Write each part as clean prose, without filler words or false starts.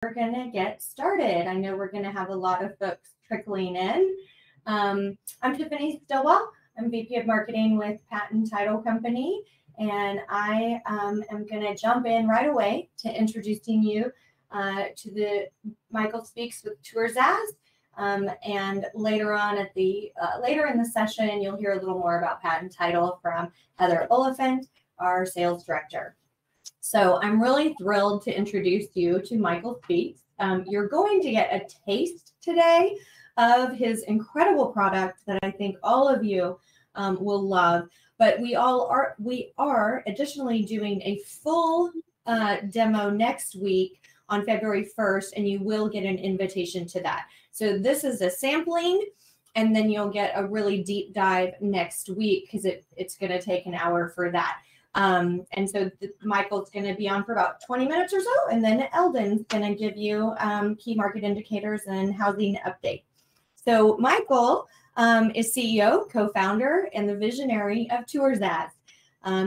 we're going to get started. I know we're going to have a lot of folks trickling in. I'm Tiffany Stillwell. I'm VP of Marketing with Patten Title Company, and I am going to jump in right away to introducing you to the Michael Speaks with Tours As. And later on at the later in the session, you'll hear a little more about Patten Title from Heather Oliphant, our sales director. So I'm really thrilled to introduce you to Michael Speaks. You're going to get a taste today of his incredible product that I think all of you will love. But we are additionally doing a full demo next week on February 1st, and you will get an invitation to that. So this is a sampling, and then you'll get a really deep dive next week because it's going to take an hour for that. And so Michael's going to be on for about 20 minutes or so, and then Eldon's going to give you key market indicators and housing update. So Michael is CEO, co-founder, and the visionary of Tours As.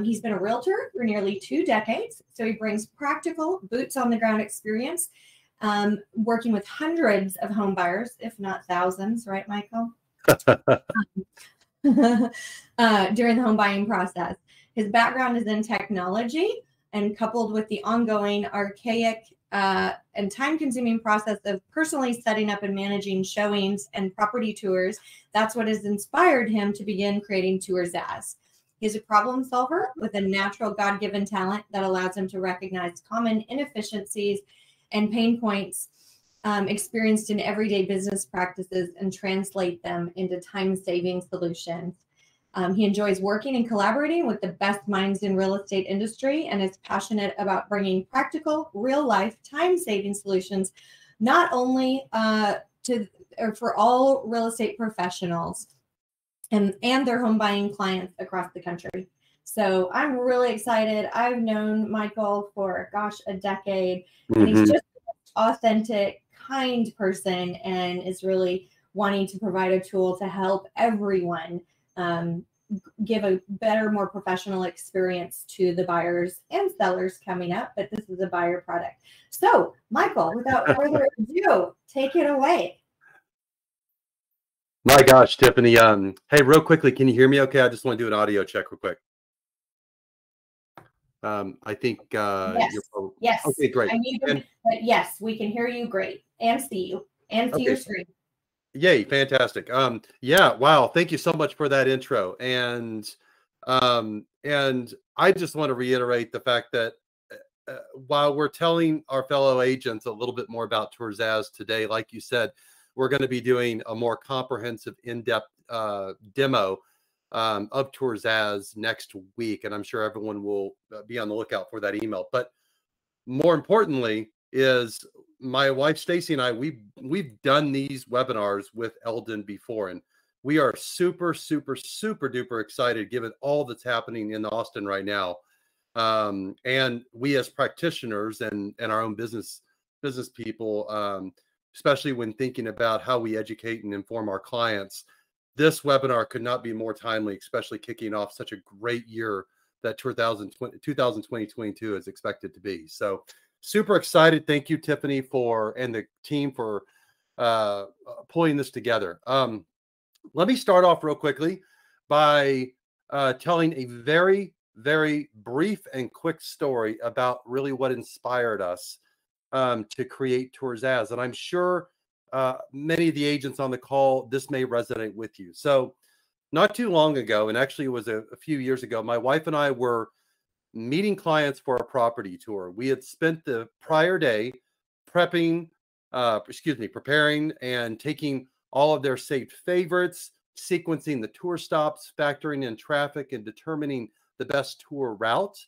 He's been a realtor for nearly 2 decades, so he brings practical, boots-on-the-ground experience working with hundreds of home buyers, if not thousands, right, Michael? During the home buying process. His background is in technology, and coupled with the ongoing archaic and time-consuming process of personally setting up and managing showings and property tours, that's what has inspired him to begin creating Tours As. He's a problem solver with a natural God-given talent that allows him to recognize common inefficiencies and pain points experienced in everyday business practices and translate them into time-saving solutions. He enjoys working and collaborating with the best minds in real estate industry and is passionate about bringing practical, real-life, time-saving solutions, not only for all real estate professionals and their home buying clients across the country. So I'm really excited. I've known Michael for, gosh, a decade, and he's just an authentic, kind person and is really wanting to provide a tool to help everyone give a better, more professional experience to the buyers and sellers coming up, but this is a buyer product. So, Michael, without further ado, take it away. My gosh, Tiffany. Hey, real quickly, can you hear me okay? I just want to do an audio check real quick. I think yes. Yes. Okay, great. But yes, we can hear you great and see you and see your screen. Yay, fantastic. Yeah, wow, thank you so much for that intro. And I just want to reiterate the fact that while we're telling our fellow agents a little bit more about Tours As today, like you said, we're going to be doing a more comprehensive, in-depth demo of Tours As next week, and I'm sure everyone will be on the lookout for that email. But more importantly is my wife Stacy and I, we've done these webinars with Eldon before, and we are super duper excited given all that's happening in Austin right now. And we as practitioners and our own business people, especially when thinking about how we educate and inform our clients, this webinar could not be more timely, especially kicking off such a great year that 2022 is expected to be. So super excited. Thank you, Tiffany, and the team for pulling this together. Let me start off real quickly by telling a very, very brief and quick story about really what inspired us to create Tours As. And I'm sure many of the agents on the call, this may resonate with you. So not too long ago, and actually it was a few years ago, my wife and I were meeting clients for a property tour. We had spent the prior day preparing and taking all of their saved favorites, sequencing the tour stops, factoring in traffic, and determining the best tour route,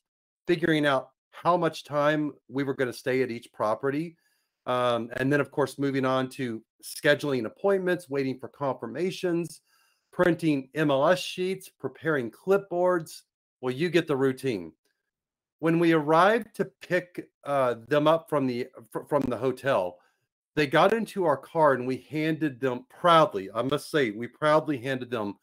figuring out how much time we were going to stay at each property. And then, of course, moving on to scheduling appointments, waiting for confirmations, printing MLS sheets, preparing clipboards. Well, you get the routine. When we arrived to pick them up from the hotel, they got into our car and we handed them proudly, I must say, we proudly handed them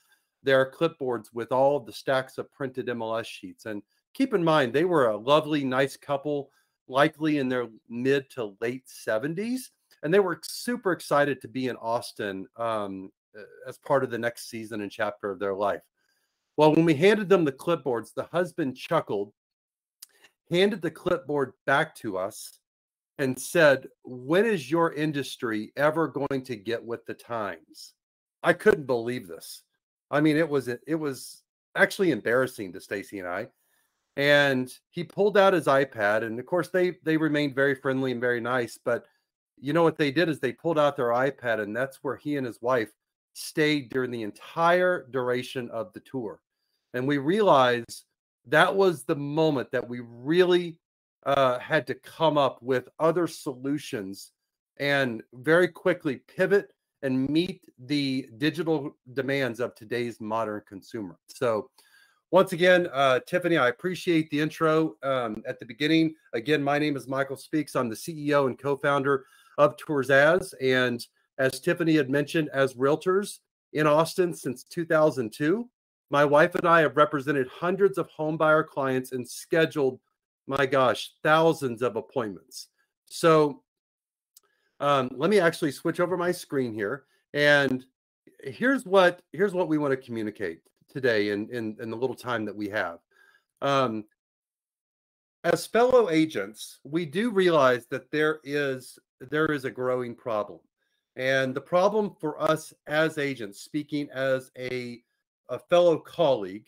their clipboards with all of the stacks of printed MLS sheets. And keep in mind, they were a lovely, nice couple. likely in their mid to late 70s. And they were super excited to be in Austin as part of the next season and chapter of their life. Well, when we handed them the clipboards, the husband chuckled, handed the clipboard back to us, and said, "When is your industry ever going to get with the times?" I couldn't believe this. I mean, it was actually embarrassing to Stacy and I. And he pulled out his iPad, and of course they remained very friendly and very nice. But you know what they did is they pulled out their iPad, and that's where he and his wife stayed during the entire duration of the tour. And we realized that was the moment that we really had to come up with other solutions and very quickly pivot and meet the digital demands of today's modern consumer. So once again, Tiffany, I appreciate the intro at the beginning. Again, my name is Michael Speaks. I'm the CEO and co-founder of Tours As. And as Tiffany had mentioned, as realtors in Austin since 2002, my wife and I have represented hundreds of home buyer clients and scheduled, my gosh, thousands of appointments. So let me actually switch over my screen here. And here's what we want to communicate today in the little time that we have. As fellow agents, we do realize that there is a growing problem. And the problem for us as agents, speaking as a fellow colleague,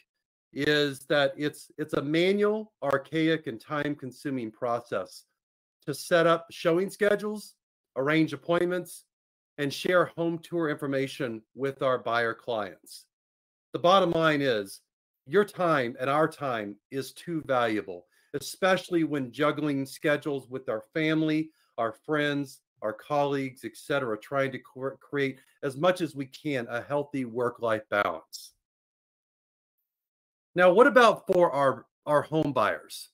is that it's a manual, archaic, and time-consuming process to set up showing schedules, arrange appointments, and share home tour information with our buyer clients. The bottom line is your time and our time is too valuable, especially when juggling schedules with our family, our friends, our colleagues, etc., trying to create as much as we can a healthy work-life balance. Now, what about for our home buyers?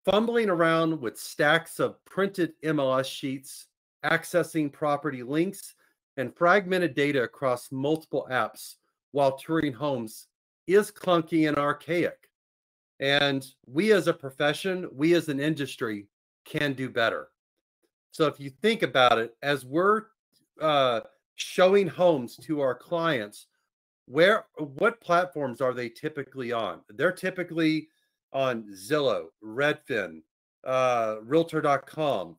Fumbling around with stacks of printed MLS sheets, accessing property links, and fragmented data across multiple apps while touring homes is clunky and archaic. And we as a profession, we as an industry can do better. So if you think about it, as we're showing homes to our clients, what platforms are they typically on? They're typically on Zillow, Redfin, Realtor.com.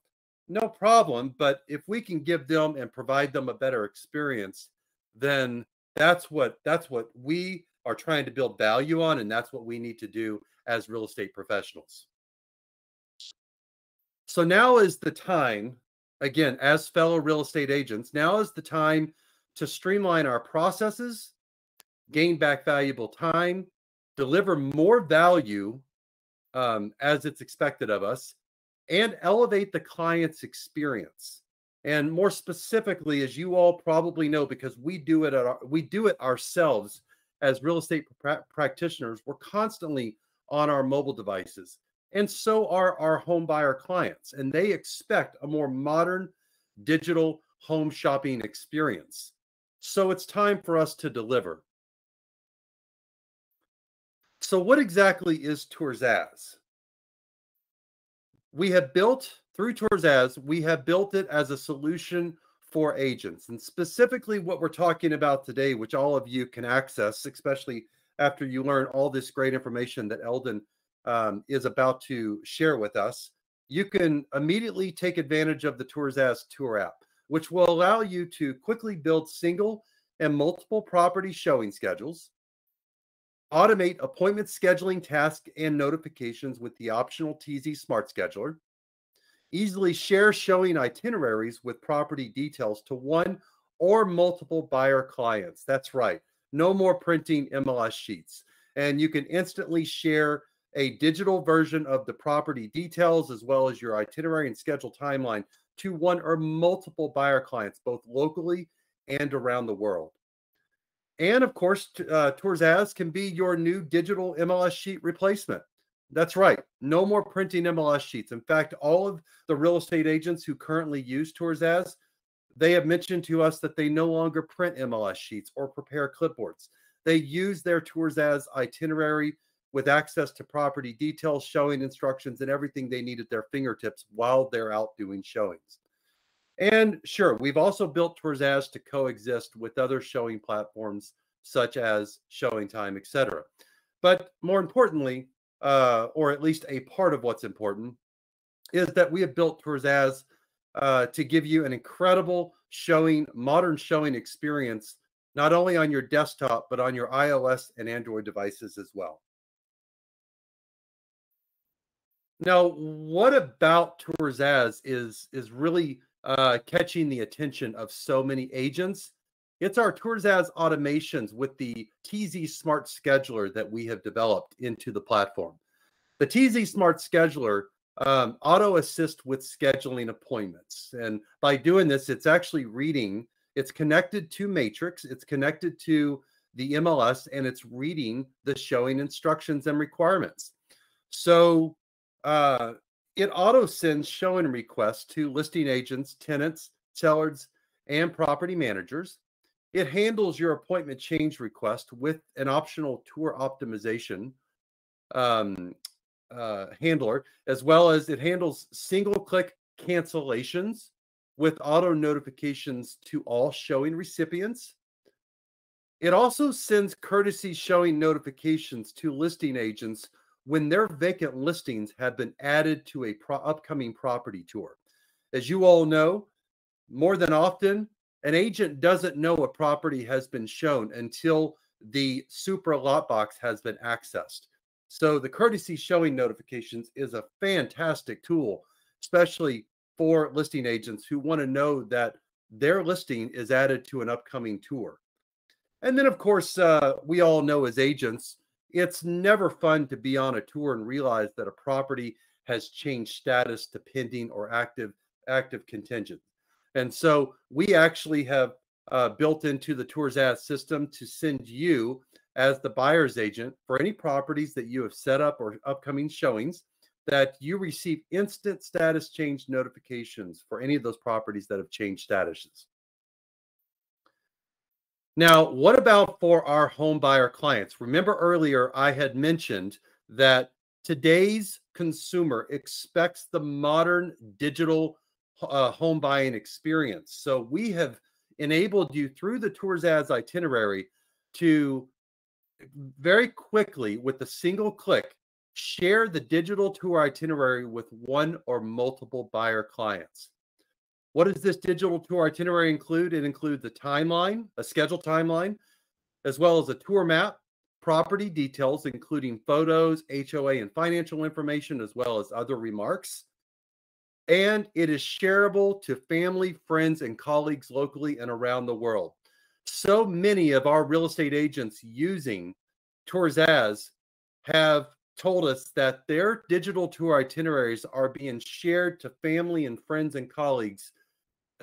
No problem. But if we can give them and provide them a better experience, then that's what we are trying to build value on, and that's what we need to do as real estate professionals. So now is the time, again, as fellow real estate agents, now is the time to streamline our processes, gain back valuable time, deliver more value as it's expected of us, and elevate the client's experience. And more specifically, as you all probably know, because we do it ourselves as real estate practitioners, we're constantly on our mobile devices. And so are our home buyer clients. And they expect a more modern digital home shopping experience. So it's time for us to deliver. So what exactly is Tours As? We have built, through Tours As, we have built it as a solution for agents. And specifically what we're talking about today, which all of you can access, especially after you learn all this great information that Eldon is about to share with us, you can immediately take advantage of the Tours As Tour app, which will allow you to quickly build single and multiple property showing schedules, automate appointment scheduling tasks and notifications with the optional TZ Smart Scheduler, easily share showing itineraries with property details to one or multiple buyer clients. That's right. No more printing MLS sheets. And you can instantly share a digital version of the property details as well as your itinerary and schedule timeline to one or multiple buyer clients, both locally and around the world. And of course, Tours As can be your new digital MLS sheet replacement. That's right. No more printing MLS sheets. In fact, all of the real estate agents who currently use Tours As, they have mentioned to us that they no longer print MLS sheets or prepare clipboards. They use their Tours As itinerary with access to property details, showing instructions, and everything they need at their fingertips while they're out doing showings. And sure, we've also built Tours to coexist with other showing platforms such as Showing Time, etc. But more importantly, or at least a part of what's important, is that we have built Tours to give you an incredible showing, modern showing experience, not only on your desktop, but on your iOS and Android devices as well. Now, what about Tours is really catching the attention of so many agents? It's our Tours automations with the TZ Smart Scheduler that we have developed into the platform. The TZ Smart Scheduler auto assist with scheduling appointments. And by doing this, it's actually reading, it's connected to Matrix, it's connected to the MLS, and it's reading the showing instructions and requirements. So it auto sends showing requests to listing agents, tenants, sellers, and property managers. It handles your appointment change request with an optional tour optimization handler, as well as it handles single-click cancellations with auto notifications to all showing recipients. It also sends courtesy showing notifications to listing agents when their vacant listings have been added to a upcoming property tour. As you all know, more than often, an agent doesn't know a property has been shown until the super lot box has been accessed. So the courtesy showing notifications is a fantastic tool, especially for listing agents who want to know that their listing is added to an upcoming tour. And then, of course, we all know as agents, it's never fun to be on a tour and realize that a property has changed status to pending or active contingent. And so we actually have built into the Tours system to send you as the buyer's agent for any properties that you have set up or upcoming showings, that you receive instant status change notifications for any of those properties that have changed statuses. Now, what about for our home buyer clients? Remember earlier I had mentioned that today's consumer expects the modern digital home buying experience. So we have enabled you through the Tours itinerary to very quickly, with a single click, share the digital tour itinerary with one or multiple buyer clients. What does this digital tour itinerary include? It includes a timeline, a scheduled timeline, as well as a tour map, property details, including photos, HOA, and financial information, as well as other remarks. And it is shareable to family, friends, and colleagues locally and around the world. So many of our real estate agents using Tours have told us that their digital tour itineraries are being shared to family and friends and colleagues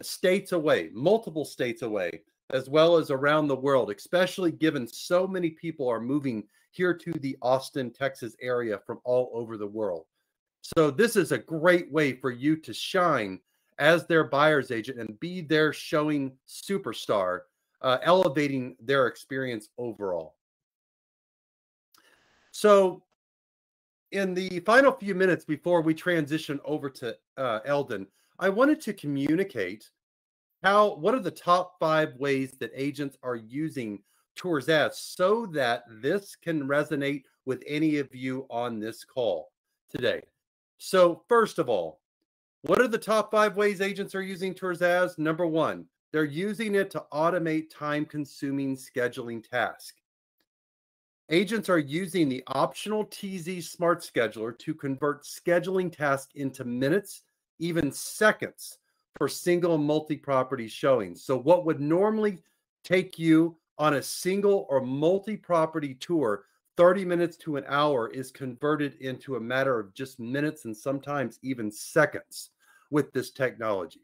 states away, multiple states away, as well as around the world, especially given so many people are moving here to the Austin, Texas area from all over the world. So this is a great way for you to shine as their buyer's agent and be their showing superstar, elevating their experience overall. So in the final few minutes before we transition over to Eldon, I wanted to communicate what are the top 5 ways that agents are using Tours so that this can resonate with any of you on this call today. So first of all, what are the top 5 ways agents are using Tours Number 1, they're using it to automate time-consuming scheduling tasks. Agents are using the optional TZ Smart Scheduler to convert scheduling tasks into minutes, even seconds, for single and multi-property showings. So what would normally take you on a single or multi-property tour 30 minutes to an hour is converted into a matter of just minutes and sometimes even seconds with this technology.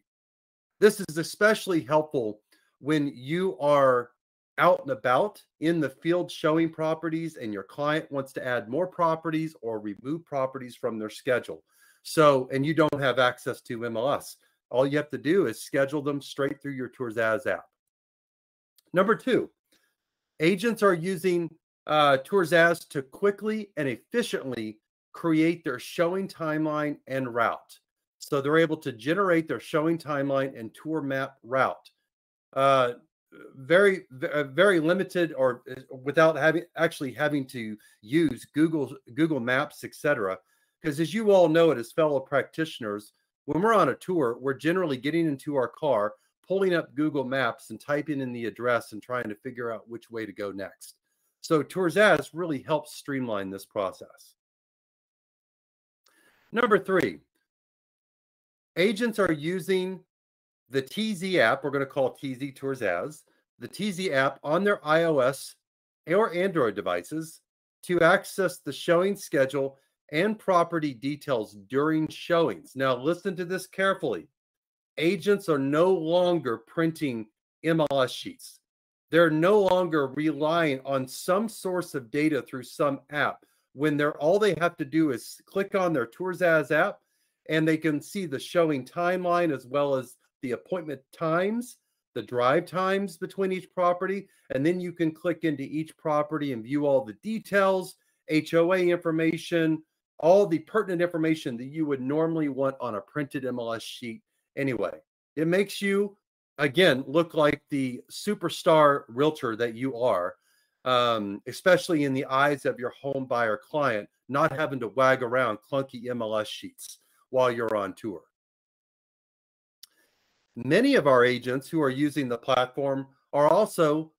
This is especially helpful when you are out and about in the field showing properties and your client wants to add more properties or remove properties from their schedule. So, and you don't have access to MLS. All you have to do is schedule them straight through your Tours app. Number 2, agents are using Tours as to quickly and efficiently create their showing timeline and route. So they're able to generate their showing timeline and tour map route. Very limited, or without having to use Google Maps, etc. Because as you all know it, as fellow practitioners, when we're on a tour, we're generally getting into our car, pulling up Google Maps and typing in the address and trying to figure out which way to go next. So Tours as really helps streamline this process. Number 3, agents are using the TZ app, we're going to call TZ Tours as, the TZ app on their iOS or Android devices to access the showing schedule and property details during showings. Now, listen to this carefully. Agents are no longer printing MLS sheets. They're no longer relying on some source of data through some app when all they have to do is click on their Tours as app and they can see the showing timeline as well as the appointment times, the drive times between each property, and then you can click into each property and view all the details, HOA information, all the pertinent information that you would normally want on a printed MLS sheet anyway. It makes you, again, look like the superstar realtor that you are, especially in the eyes of your home buyer client, not having to wag around clunky MLS sheets while you're on tour. Many of our agents who are using the platform are also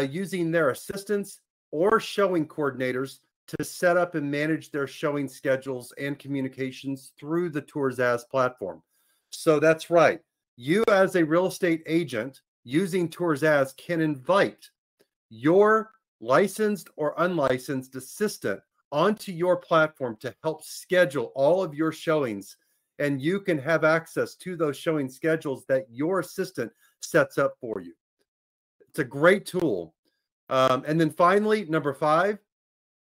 using their assistants or showing coordinators to set up and manage their showing schedules and communications through the Tours as platform. So that's right. You as a real estate agent using Tours as can invite your licensed or unlicensed assistant onto your platform to help schedule all of your showings, and you can have access to those showing schedules that your assistant sets up for you. It's a great tool. And then finally, number 5,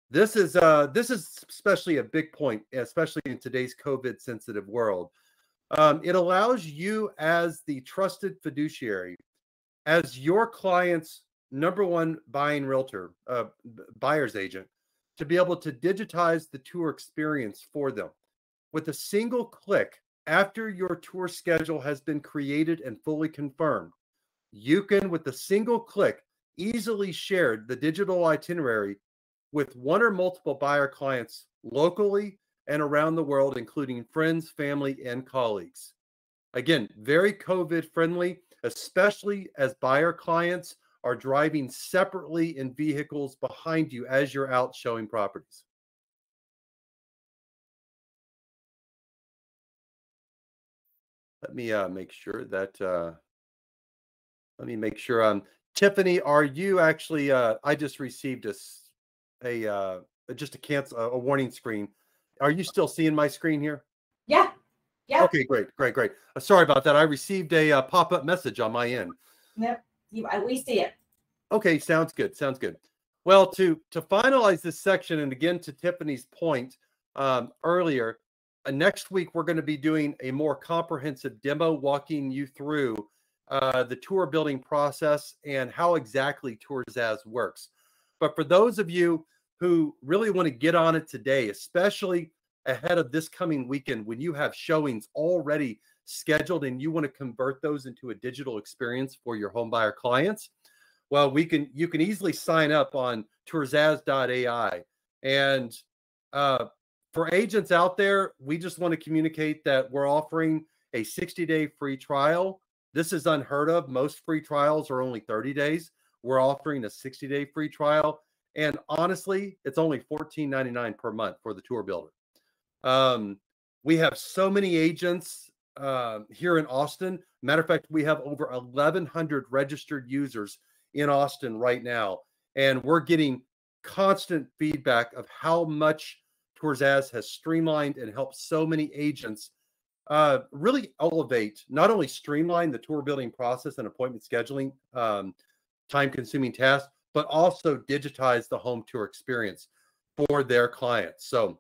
this is especially a big point, especially in today's COVID sensitive world. It allows you as the trusted fiduciary, as your client's #1 buying realtor, buyer's agent, to be able to digitize the tour experience for them. With a single click, after your tour schedule has been created and fully confirmed, you can, with a single click, easily share the digital itinerary with one or multiple buyer clients locally and around the world, including friends, family, and colleagues. Again, very COVID friendly, especially as buyer clients are driving separately in vehicles behind you as you're out showing properties. Let me make sure that, Tiffany, are you actually, I just received just a cancel, a warning screen. Are you still seeing my screen here? Yeah. Yeah. Okay, great. Sorry about that. I received a pop-up message on my end. Yep. We see it. Okay, sounds good. Well, to finalize this section, and again, to Tiffany's point earlier, next week we're going to be doing a more comprehensive demo walking you through the tour building process and how exactly Tours as works. But for those of you who really want to get on it today, especially ahead of this coming weekend when you have showings already scheduled and you want to convert those into a digital experience for your home buyer clients, well, you can easily sign up on toursas.ai. And for agents out there, we just want to communicate that we're offering a 60-day free trial. This is unheard of. Most free trials are only 30 days. We're offering a 60-day free trial. And honestly, it's only $14.99 per month for the tour builder. We have so many agents here in Austin. Matter of fact, we have over 1,100 registered users in Austin right now. And we're getting constant feedback of how much Tours as has streamlined and helped so many agents really elevate, not only streamline the tour building process and appointment scheduling, time-consuming tasks, but also digitize the home tour experience for their clients. So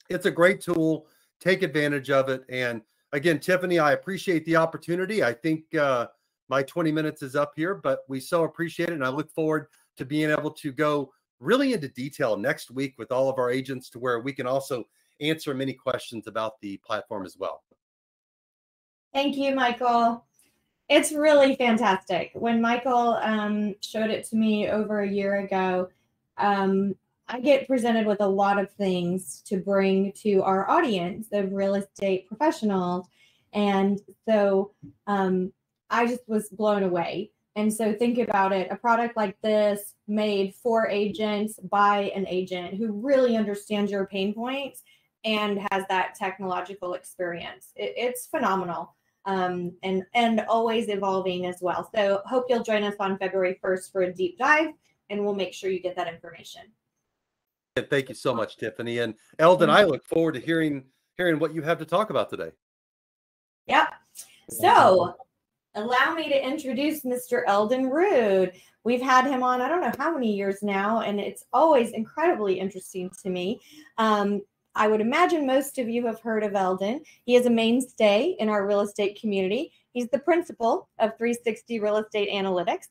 it's a great tool. Take advantage of it. And again, Tiffany, I appreciate the opportunity. I think my 20 minutes is up here, but we so appreciate it. And I look forward to being able to go really into detail next week with all of our agents, to where we can also answer many questions about the platform as well. Thank you, Michael. It's really fantastic. When Michael showed it to me over a year ago, I get presented with a lot of things to bring to our audience of real estate professionals. And so I just was blown away. And so think about it, a product like this made for agents by an agent who really understands your pain points and has that technological experience. It's phenomenal. And always evolving as well. So hope you'll join us on February 1st for a deep dive, and we'll make sure you get that information. Thank you so much, Tiffany. And Eldon, I look forward to hearing what you have to talk about today. Yep. So allow me to introduce Mr. Eldon Rood. We've had him on, I don't know how many years now, and it's always incredibly interesting to me. I would imagine most of you have heard of Eldon. He is a mainstay in our real estate community. He's the principal of 360 Real Estate Analytics.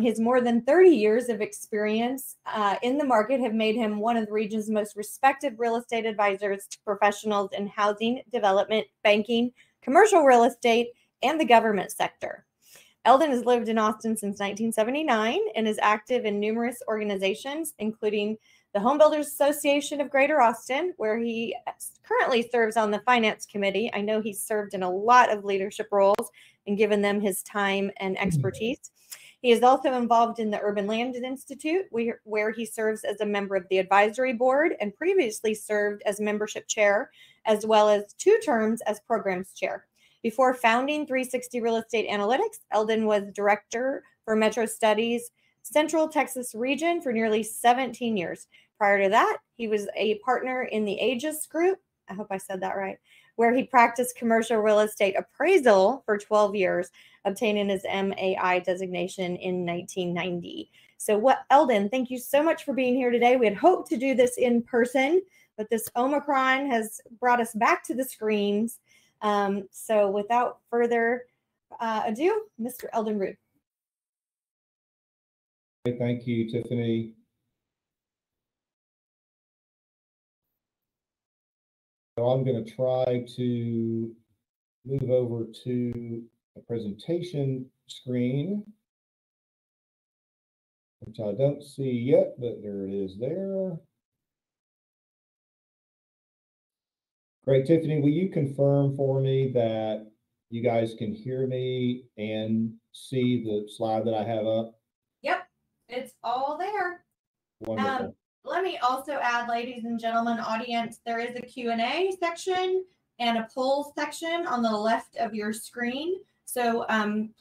His more than 30 years of experience in the market have made him one of the region's most respected real estate advisors to professionals in housing, development, banking, commercial real estate, and the government sector. Eldon has lived in Austin since 1979 and is active in numerous organizations, including the Home Builders Association of Greater Austin, where he currently serves on the finance committee. I know he's served in a lot of leadership roles and given them his time and expertise. He is also involved in the Urban Land Institute, where he serves as a member of the advisory board and previously served as membership chair, as well as 2 terms as programs chair. Before founding 360 Real Estate Analytics, Eldon was director for Metro Studies Central Texas region for nearly 17 years. Prior to that, he was a partner in the Aegis Group, I hope I said that right, where he practiced commercial real estate appraisal for 12 years, obtaining his MAI designation in 1990. So Eldon, thank you so much for being here today. We had hoped to do this in person, but this Omicron has brought us back to the screens. So without further ado, Mr. Eldon Rood. Thank you, Tiffany. So I'm going to try to move over to a presentation screen, which I don't see yet, but there it is there. Great, Tiffany, will you confirm for me that you guys can hear me and see the slide that I have up? Yep, it's all there. Wonderful. Let me also add, ladies and gentlemen, audience, there is a Q&A section and a poll section on the left of your screen. So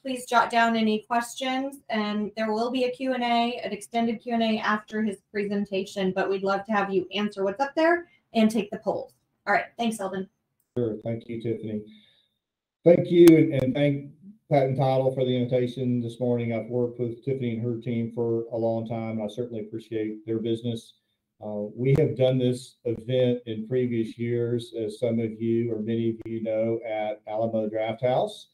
please jot down any questions, and there will be a Q&A, an extended Q&A after his presentation, but we'd love to have you answer what's up there and take the polls. All right, thanks, Eldon. Sure, thank you, Tiffany. Thank you, and thank Patten Title for the invitation this morning. I've worked with Tiffany and her team for a long time. I certainly appreciate their business. We have done this event in previous years, as some of you or many of you know, at Alamo Draft House.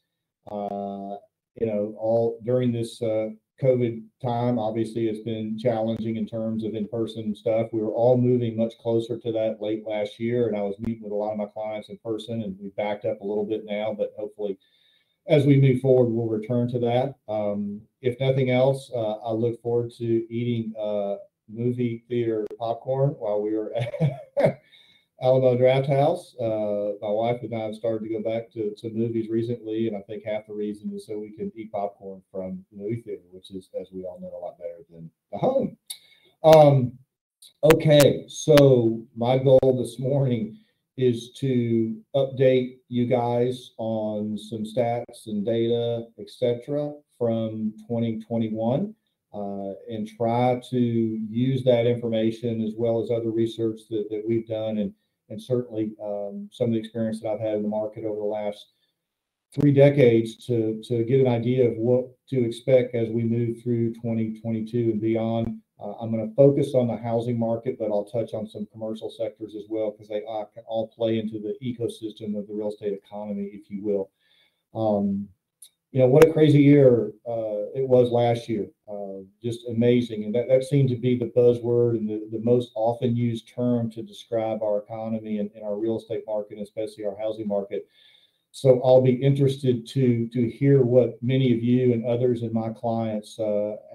All during this COVID time, obviously it's been challenging in terms of in-person stuff. We were all moving much closer to that late last year, and I was meeting with a lot of my clients in person, and we backed up a little bit now, but hopefully as we move forward, we'll return to that. If nothing else, I look forward to eating movie theater popcorn while we were at Alamo Draft House. My wife and I have started to go back to movies recently, and I think half the reason is so we can eat popcorn from the movie theater, which is, as we all know, a lot better than the home. Okay, so my goal this morning is to update you guys on some stats and data, etc., from 2021, and try to use that information as well as other research that we've done, and certainly some of the experience that I've had in the market over the last 3 decades to get an idea of what to expect as we move through 2022 and beyond. I'm going to focus on the housing market, but I'll touch on some commercial sectors as well, because they can all play into the ecosystem of the real estate economy, if you will. What a crazy year it was last year. just amazing. And that seemed to be the buzzword and the most often used term to describe our economy and our real estate market, especially our housing market. So I'll be interested to hear what many of you and others and my clients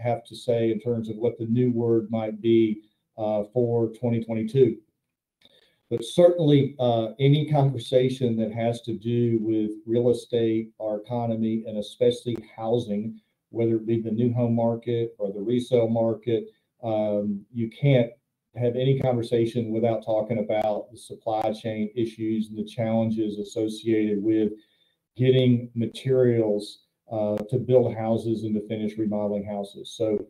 have to say in terms of what the new word might be for 2022. But certainly any conversation that has to do with real estate, our economy, and especially housing, whether it be the new home market or the resale market, you can't have any conversation without talking about the supply chain issues and the challenges associated with getting materials to build houses and to finish remodeling houses. So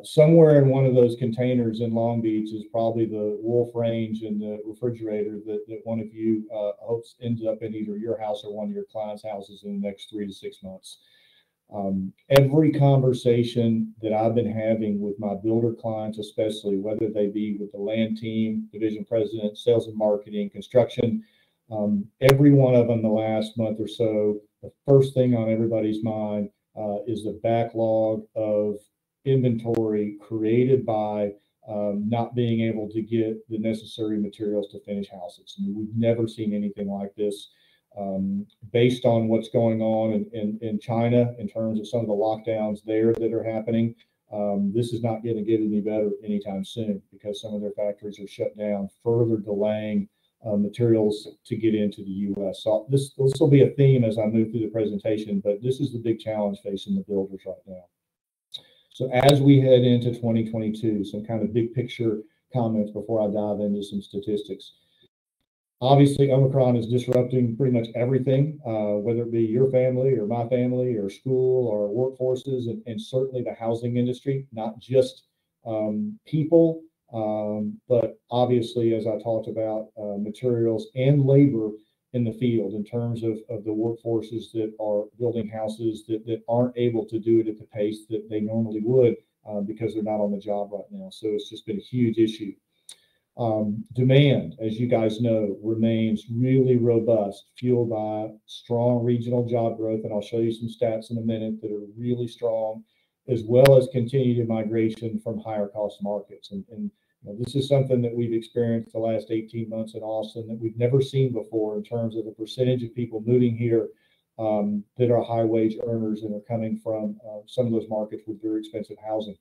somewhere in one of those containers in Long Beach is probably the Wolf range and the refrigerator that one of you hopes ends up in either your house or one of your clients' houses in the next 3 to 6 months. Every conversation that I've been having with my builder clients, especially whether they be with the land team, division president, sales and marketing, construction, every one of them the last month or so, the first thing on everybody's mind is the backlog of inventory created by not being able to get the necessary materials to finish houses. I mean, we've never seen anything like this. Based on what's going on in China in terms of some of the lockdowns there that are happening, this is not going to get any better anytime soon because some of their factories are shut down, further delaying materials to get into the U.S. So this will be a theme as I move through the presentation, but this is the big challenge facing the builders right now. So as we head into 2022, some kind of big picture comments before I dive into some statistics. Obviously, Omicron is disrupting pretty much everything, whether it be your family or my family or school or workforces, and certainly the housing industry, not just people, but obviously, as I talked about, materials and labor in the field in terms of the workforces that are building houses that aren't able to do it at the pace that they normally would because they're not on the job right now. So it's just been a huge issue. Demand, as you guys know, remains really robust, fueled by strong regional job growth. And I'll show you some stats in a minute that are really strong, as well as continued migration from higher cost markets. And you know, this is something that we've experienced the last 18 months in Austin that we've never seen before in terms of the percentage of people moving here that are high wage earners and are coming from some of those markets with very expensive housing.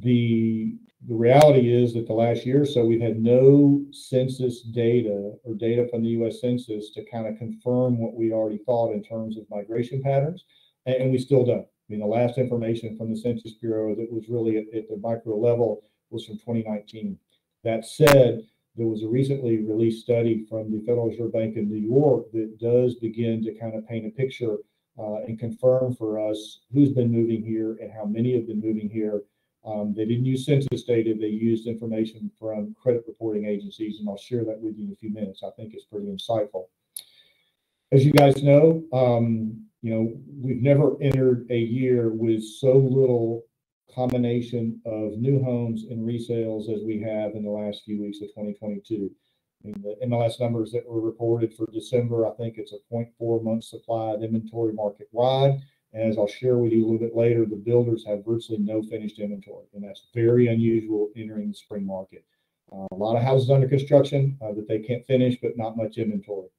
The reality is that the last year or so, we've had no census data or data from the U.S. Census to kind of confirm what we already thought in terms of migration patterns, and we still don't. I mean, the last information from the Census Bureau that was really at the micro level was from 2019. That said, there was a recently released study from the Federal Reserve Bank in New York that does begin to kind of paint a picture and confirm for us who's been moving here and how many have been moving here. They didn't use census data, they used information from credit reporting agencies, and I'll share that with you in a few minutes. I think it's pretty insightful. As you guys know, you know, we've never entered a year with so little combination of new homes and resales as we have in the last few weeks of 2022. I mean, the MLS numbers that were reported for December, I think it's a 0.4 month supply of inventory market wide. And as I'll share with you a little bit later, the builders have virtually no finished inventory, and that's very unusual entering the spring market. A lot of houses under construction that they can't finish, but not much inventory.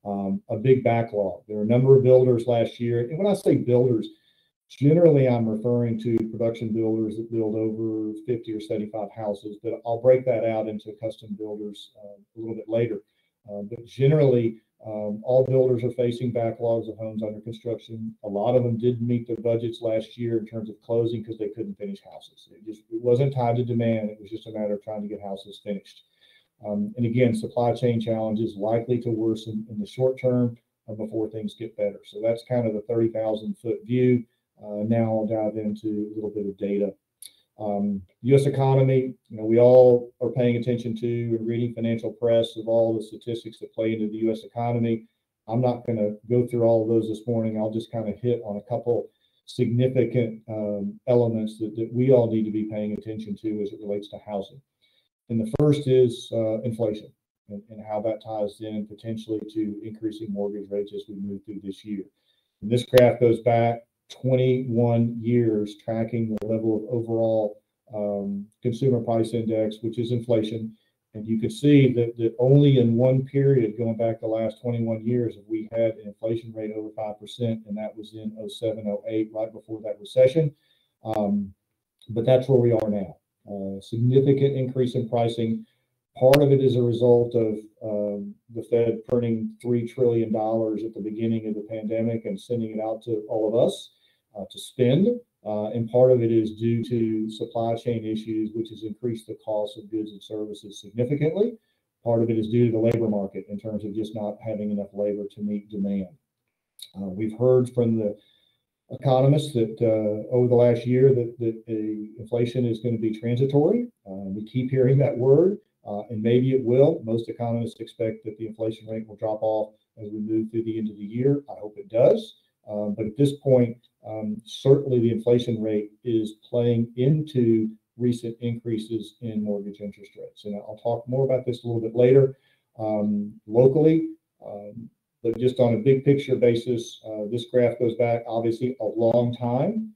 A big backlog. There are a number of builders last year, and when I say builders, generally I'm referring to production builders that build over 50 or 75 houses, but I'll break that out into custom builders a little bit later. But generally, all builders are facing backlogs of homes under construction. A lot of them didn't meet their budgets last year in terms of closing because they couldn't finish houses. It wasn't tied to demand. It was just a matter of trying to get houses finished. And again, supply chain challenges likely to worsen in the short term before things get better. So that's kind of the 30,000 foot view. Now I'll dive into a little bit of data. U.S. economy, you know, we all are paying attention to and reading financial press of all the statistics that play into the U.S. economy. I'm not going to go through all of those this morning. I'll just kind of hit on a couple significant elements that we all need to be paying attention to as it relates to housing. And the first is inflation and how that ties in potentially to increasing mortgage rates as we move through this year. And this graph goes back 21 years tracking the level of overall consumer price index, which is inflation. And you can see that only in one period, going back the last 21 years, have we had an inflation rate over 5%, and that was in 07, 08, right before that recession. But that's where we are now. Significant increase in pricing. Part of it is a result of the Fed printing $3 trillion at the beginning of the pandemic and sending it out to all of us to spend. And part of it is due to supply chain issues, which has increased the cost of goods and services significantly. Part of it is due to the labor market in terms of just not having enough labor to meet demand. We've heard from the economists that over the last year that inflation is going to be transitory. We keep hearing that word, and maybe it will. Most economists expect that the inflation rate will drop off as we move through the end of the year. I hope it does. But at this point, certainly the inflation rate is playing into recent increases in mortgage interest rates. And I'll talk more about this a little bit later locally. But just on a big picture basis, this graph goes back obviously a long time.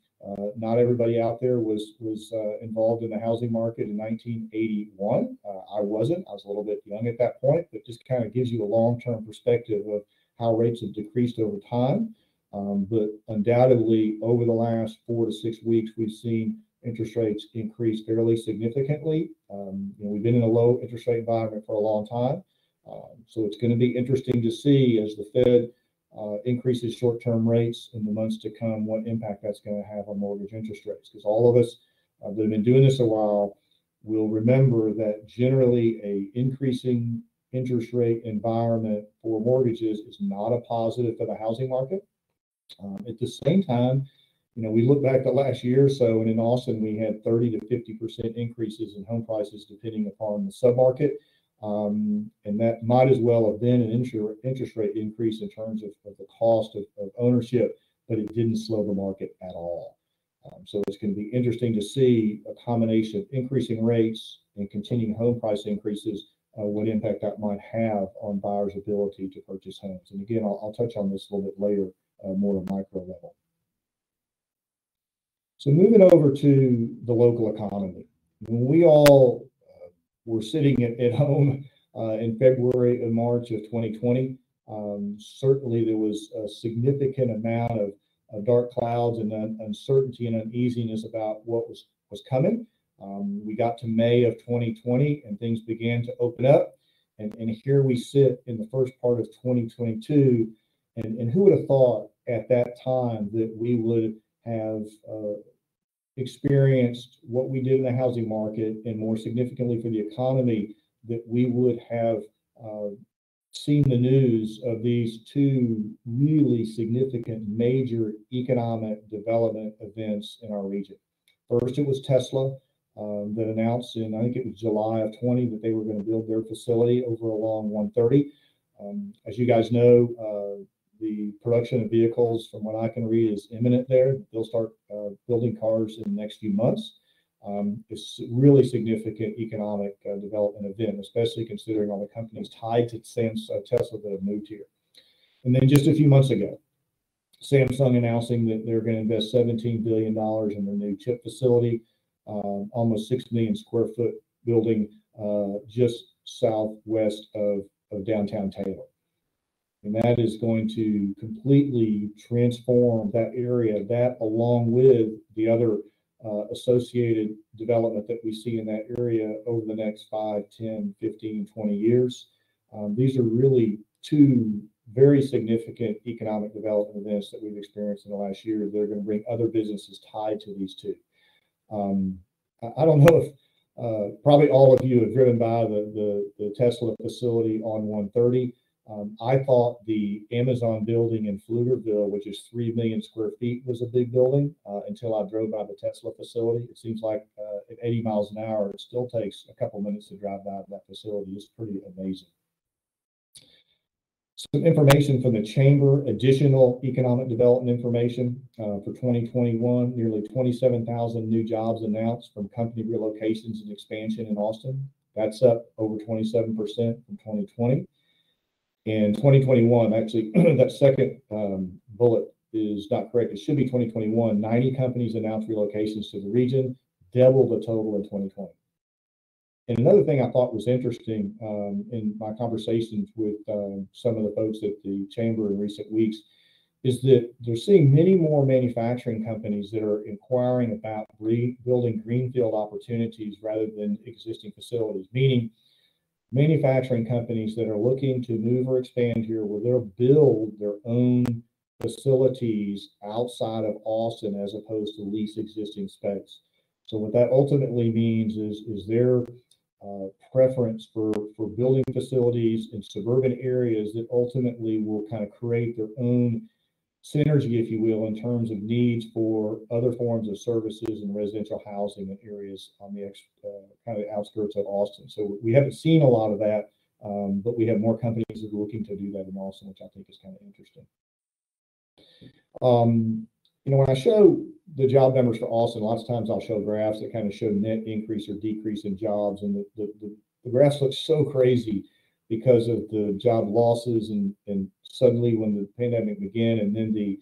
Not everybody out there was involved in the housing market in 1981. I wasn't. I was a little bit young at that point, but just kind of gives you a long-term perspective of how rates have decreased over time. But undoubtedly, over the last 4 to 6 weeks, we've seen interest rates increase fairly significantly. We've been in a low interest rate environment for a long time. So it's going to be interesting to see as the Fed increases short-term rates in the months to come, what impact that's going to have on mortgage interest rates. Because all of us that have been doing this a while will remember that generally a increasing interest rate environment for mortgages is not a positive for the housing market. At the same time, we look back the last year or so, and in Austin, we had 30 to 50% increases in home prices depending upon the submarket. And that might as well have been an interest rate increase in terms of the cost of ownership, but it didn't slow the market at all. So it's going to be interesting to see a combination of increasing rates and continuing home price increases, what impact that might have on buyers' ability to purchase homes. And again, I'll touch on this a little bit later, more at a micro level. So moving over to the local economy, when we all were sitting at home in February and March of 2020, certainly there was a significant amount of dark clouds and uncertainty and uneasiness about what was coming. We got to May of 2020 and things began to open up. And here we sit in the first part of 2022. And who would have thought at that time that we would have experienced what we did in the housing market, and more significantly for the economy, that we would have seen the news of these two really significant major economic development events in our region. First, it was Tesla that announced in, I think it was July of 20, that they were going to build their facility over along 130. As you guys know, the production of vehicles, from what I can read, is imminent there. They'll start building cars in the next few months. It's a really significant economic development event, especially considering all the companies tied to Tesla that have moved here. And then just a few months ago, Samsung announcing that they're going to invest $17 billion in their new chip facility, almost 6 million square foot building just southwest of downtown Taylor. And that is going to completely transform that area, that along with the other associated development that we see in that area over the next 5, 10, 15, 20 years. These are really two very significant economic development events that we've experienced in the last year. They're going to bring other businesses tied to these two. I don't know if probably all of you have driven by the Tesla facility on 130. I thought the Amazon building in Pflugerville, which is 3 million square feet, was a big building until I drove by the Tesla facility. It seems like at 80 miles an hour, it still takes a couple minutes to drive by that facility. It's pretty amazing. Some information from the Chamber, additional economic development information for 2021, nearly 27,000 new jobs announced from company relocations and expansion in Austin. That's up over 27% from 2020. In 2021, actually, that second bullet is not correct. It should be 2021. 90 companies announced relocations to the region, double the total in 2020. And another thing I thought was interesting in my conversations with some of the folks at the chamber in recent weeks is that they're seeing many more manufacturing companies that are inquiring about building greenfield opportunities rather than existing facilities, meaning manufacturing companies that are looking to move or expand here where they'll build their own facilities outside of Austin as opposed to lease existing space. So what that ultimately means is their preference for building facilities in suburban areas that ultimately will kind of create their own synergy, if you will, in terms of needs for other forms of services and residential housing in areas on the kind of the outskirts of Austin. So we haven't seen a lot of that, but we have more companies that are looking to do that in Austin, which I think is kind of interesting. When I show the job numbers for Austin, lots of times I'll show graphs that kind of show net increase or decrease in jobs, and the graphs look so crazy because of the job losses and suddenly when the pandemic began, and then the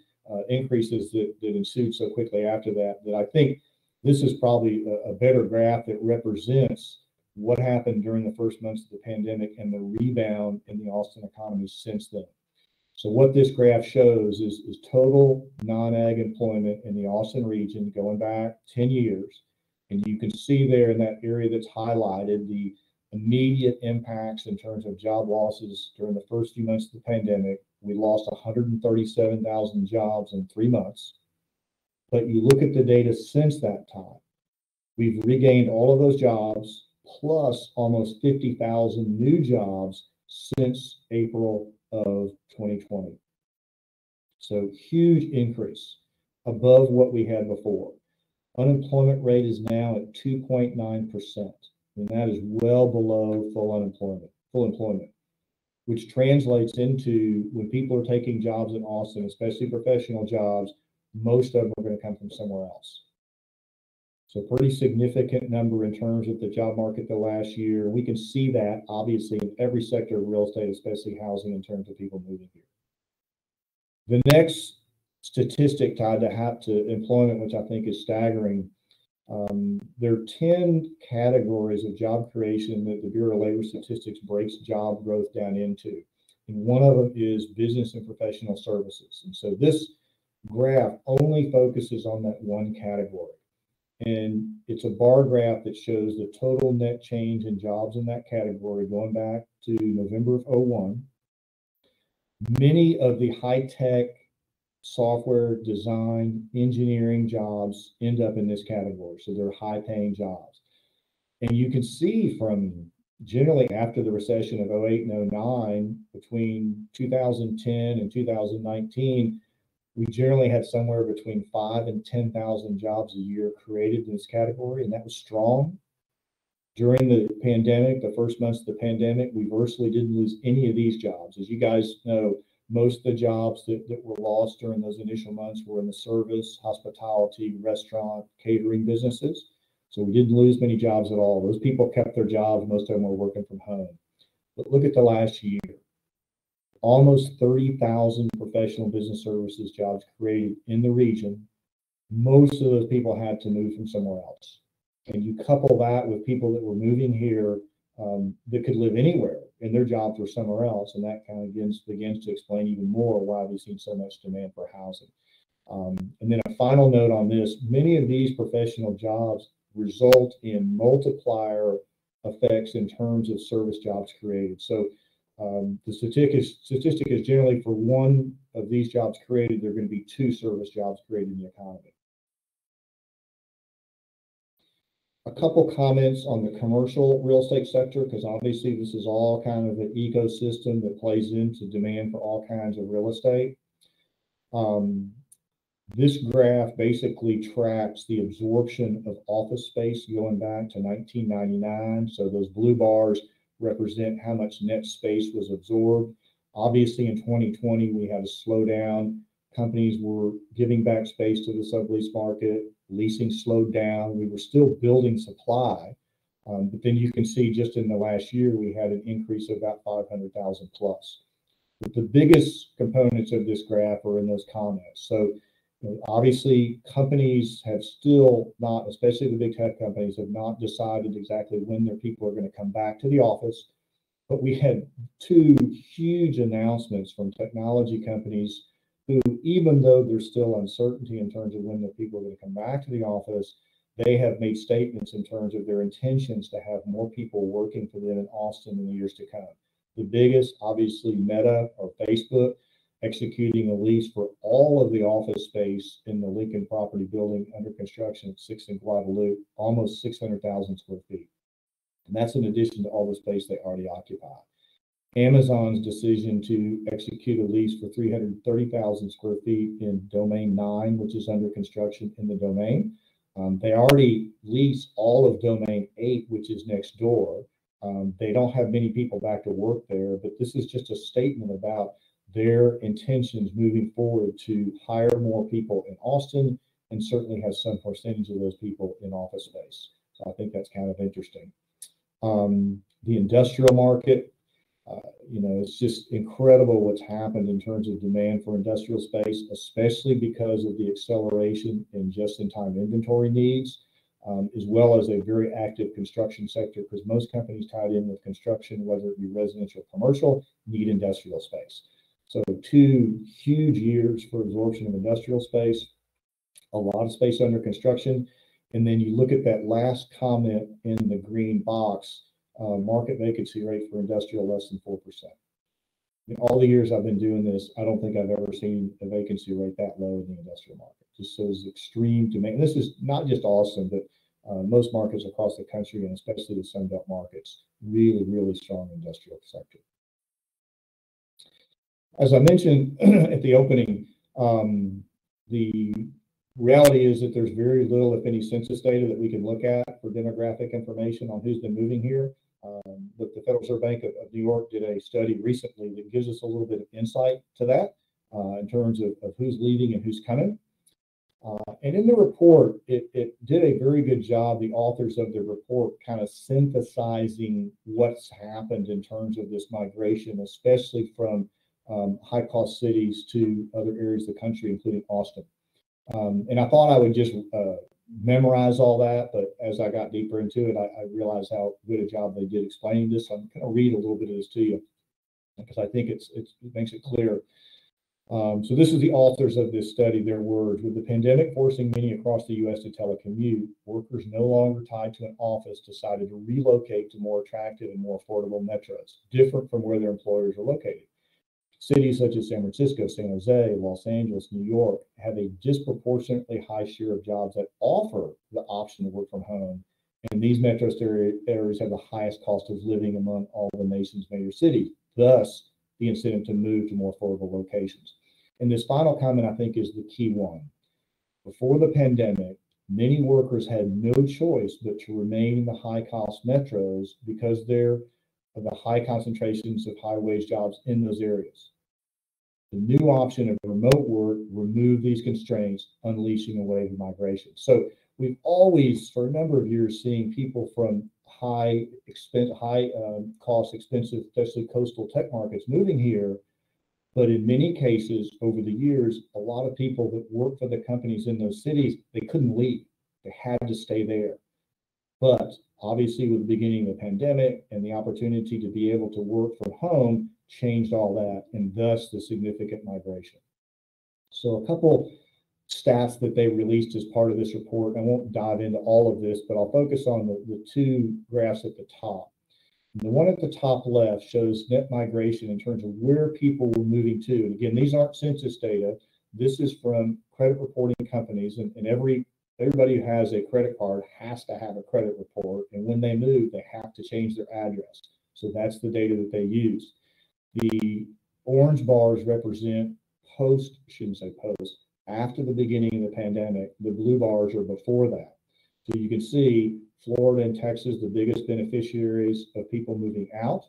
increases that ensued so quickly after that, that I think this is probably a better graph that represents what happened during the first months of the pandemic and the rebound in the Austin economy since then. So what this graph shows is total non-ag employment in the Austin region going back 10 years. And you can see there in that area that's highlighted the immediate impacts in terms of job losses during the first few months of the pandemic. We lost 137,000 jobs in 3 months. But you look at the data since that time, we've regained all of those jobs plus almost 50,000 new jobs since April of 2020. So huge increase above what we had before. Unemployment rate is now at 2.9%, and that is well below full employment, which translates into when people are taking jobs in Austin, especially professional jobs, most of them are going to come from somewhere else. So pretty significant number in terms of the job market the last year. We can see that obviously in every sector of real estate, especially housing, in terms of people moving here. The next statistic tied to employment, which I think is staggering, there are 10 categories of job creation that the Bureau of Labor Statistics breaks job growth down into. And one of them is business and professional services. And so this graph only focuses on that one category. And it's a bar graph that shows the total net change in jobs in that category going back to November of 2001. Many of the high-tech software design, engineering jobs end up in this category. So they're high-paying jobs. And you can see from generally after the recession of 2008 and 2009, between 2010 and 2019, we generally had somewhere between 5,000 and 10,000 jobs a year created in this category, and that was strong. During the pandemic, the first months of the pandemic, we virtually didn't lose any of these jobs. As you guys know, most of the jobs that were lost during those initial months were in the service, hospitality, restaurant, catering businesses. So we didn't lose many jobs at all. Those people kept their jobs. Most of them were working from home. But look at the last year. Almost 30,000 professional business services jobs created in the region. Most of those people had to move from somewhere else. And you couple that with people that were moving here that could live anywhere and their jobs were somewhere else. And that kind of begins to explain even more why we've seen so much demand for housing. And then a final note on this, many of these professional jobs result in multiplier effects in terms of service jobs created. So the statistic is generally for one of these jobs created, there are going to be 2 service jobs created in the economy. A couple comments on the commercial real estate sector, because obviously this is all kind of an ecosystem that plays into demand for all kinds of real estate. This graph basically tracks the absorption of office space going back to 1999. So those blue bars represent how much net space was absorbed. Obviously in 2020, we had a slowdown. Companies were giving back space to the sublease market. Leasing slowed down. We were still building supply. But then you can see just in the last year, we had an increase of about 500,000 plus. But the biggest components of this graph are in those comments. So obviously, companies have still not, especially the big tech companies, have not decided exactly when their people are going to come back to the office. But we had two huge announcements from technology companies who, even though there's still uncertainty in terms of when the people are going to come back to the office, they have made statements in terms of their intentions to have more people working for them in Austin in the years to come. The biggest, obviously, Meta or Facebook, executing a lease for all of the office space in the Lincoln property building under construction at 6th and Guadalupe, almost 600,000 square feet. And that's in addition to all the space they already occupy. Amazon's decision to execute a lease for 330,000 square feet in Domain 9, which is under construction in the Domain. They already lease all of Domain 8, which is next door. They don't have many people back to work there, but this is just a statement about their intentions moving forward to hire more people in Austin and certainly have some percentage of those people in office space. So I think that's kind of interesting. The industrial market, it's just incredible what's happened in terms of demand for industrial space, especially because of the acceleration in just-in-time inventory needs, as well as a very active construction sector, because most companies tied in with construction, whether it be residential or commercial, need industrial space. So 2 huge years for absorption of industrial space, a lot of space under construction. And then you look at that last comment in the green box, market vacancy rate for industrial less than 4%. In all the years I've been doing this, I don't think I've ever seen a vacancy rate that low in the industrial market. Just shows extreme demand. And this is not just Austin, but most markets across the country, and especially the Sunbelt markets, really, really strong industrial sector. As I mentioned at the opening, the reality is that there's very little, if any, census data that we can look at for demographic information on who's been moving here. But the Federal Reserve Bank of New York did a study recently that gives us a little bit of insight to that in terms of who's leaving and who's coming. And in the report, it did a very good job, the authors of the report, kind of synthesizing what's happened in terms of this migration, especially from high-cost cities to other areas of the country, including Austin. And I thought I would just memorize all that, but as I got deeper into it, I realized how good a job they did explaining this. So I'm going to read a little bit of this to you because I think it makes it clear. So this is the authors of this study, their words. With the pandemic forcing many across the U.S. to telecommute, workers no longer tied to an office decided to relocate to more attractive and more affordable metros, different from where their employers are located. Cities such as San Francisco, San Jose, Los Angeles, New York have a disproportionately high share of jobs that offer the option to work from home. And these metro areas have the highest cost of living among all the nation's major cities, thus the incentive to move to more affordable locations. And this final comment, I think, is the key one. Before the pandemic, many workers had no choice but to remain in the high-cost metros because they're the high concentrations of high-wage jobs in those areas. The new option of remote work removed these constraints, unleashing a wave of migration. So we've always, for a number of years, seen people from high cost, expensive, especially coastal tech markets moving here. But in many cases over the years, a lot of people that work for the companies in those cities, they couldn't leave. They had to stay there. But obviously with the beginning of the pandemic and the opportunity to be able to work from home changed all that, and thus the significant migration. So a couple stats that they released as part of this report. I won't dive into all of this, but I'll focus on the 2 graphs at the top. The one at the top left shows net migration in terms of where people were moving to. And again, these aren't census data. This is from credit reporting companies, and everybody who has a credit card has to have a credit report. And when they move, they have to change their address. So that's the data that they use. The orange bars represent after the beginning of the pandemic. The blue bars are before that. So you can see Florida and Texas, the biggest beneficiaries of people moving out.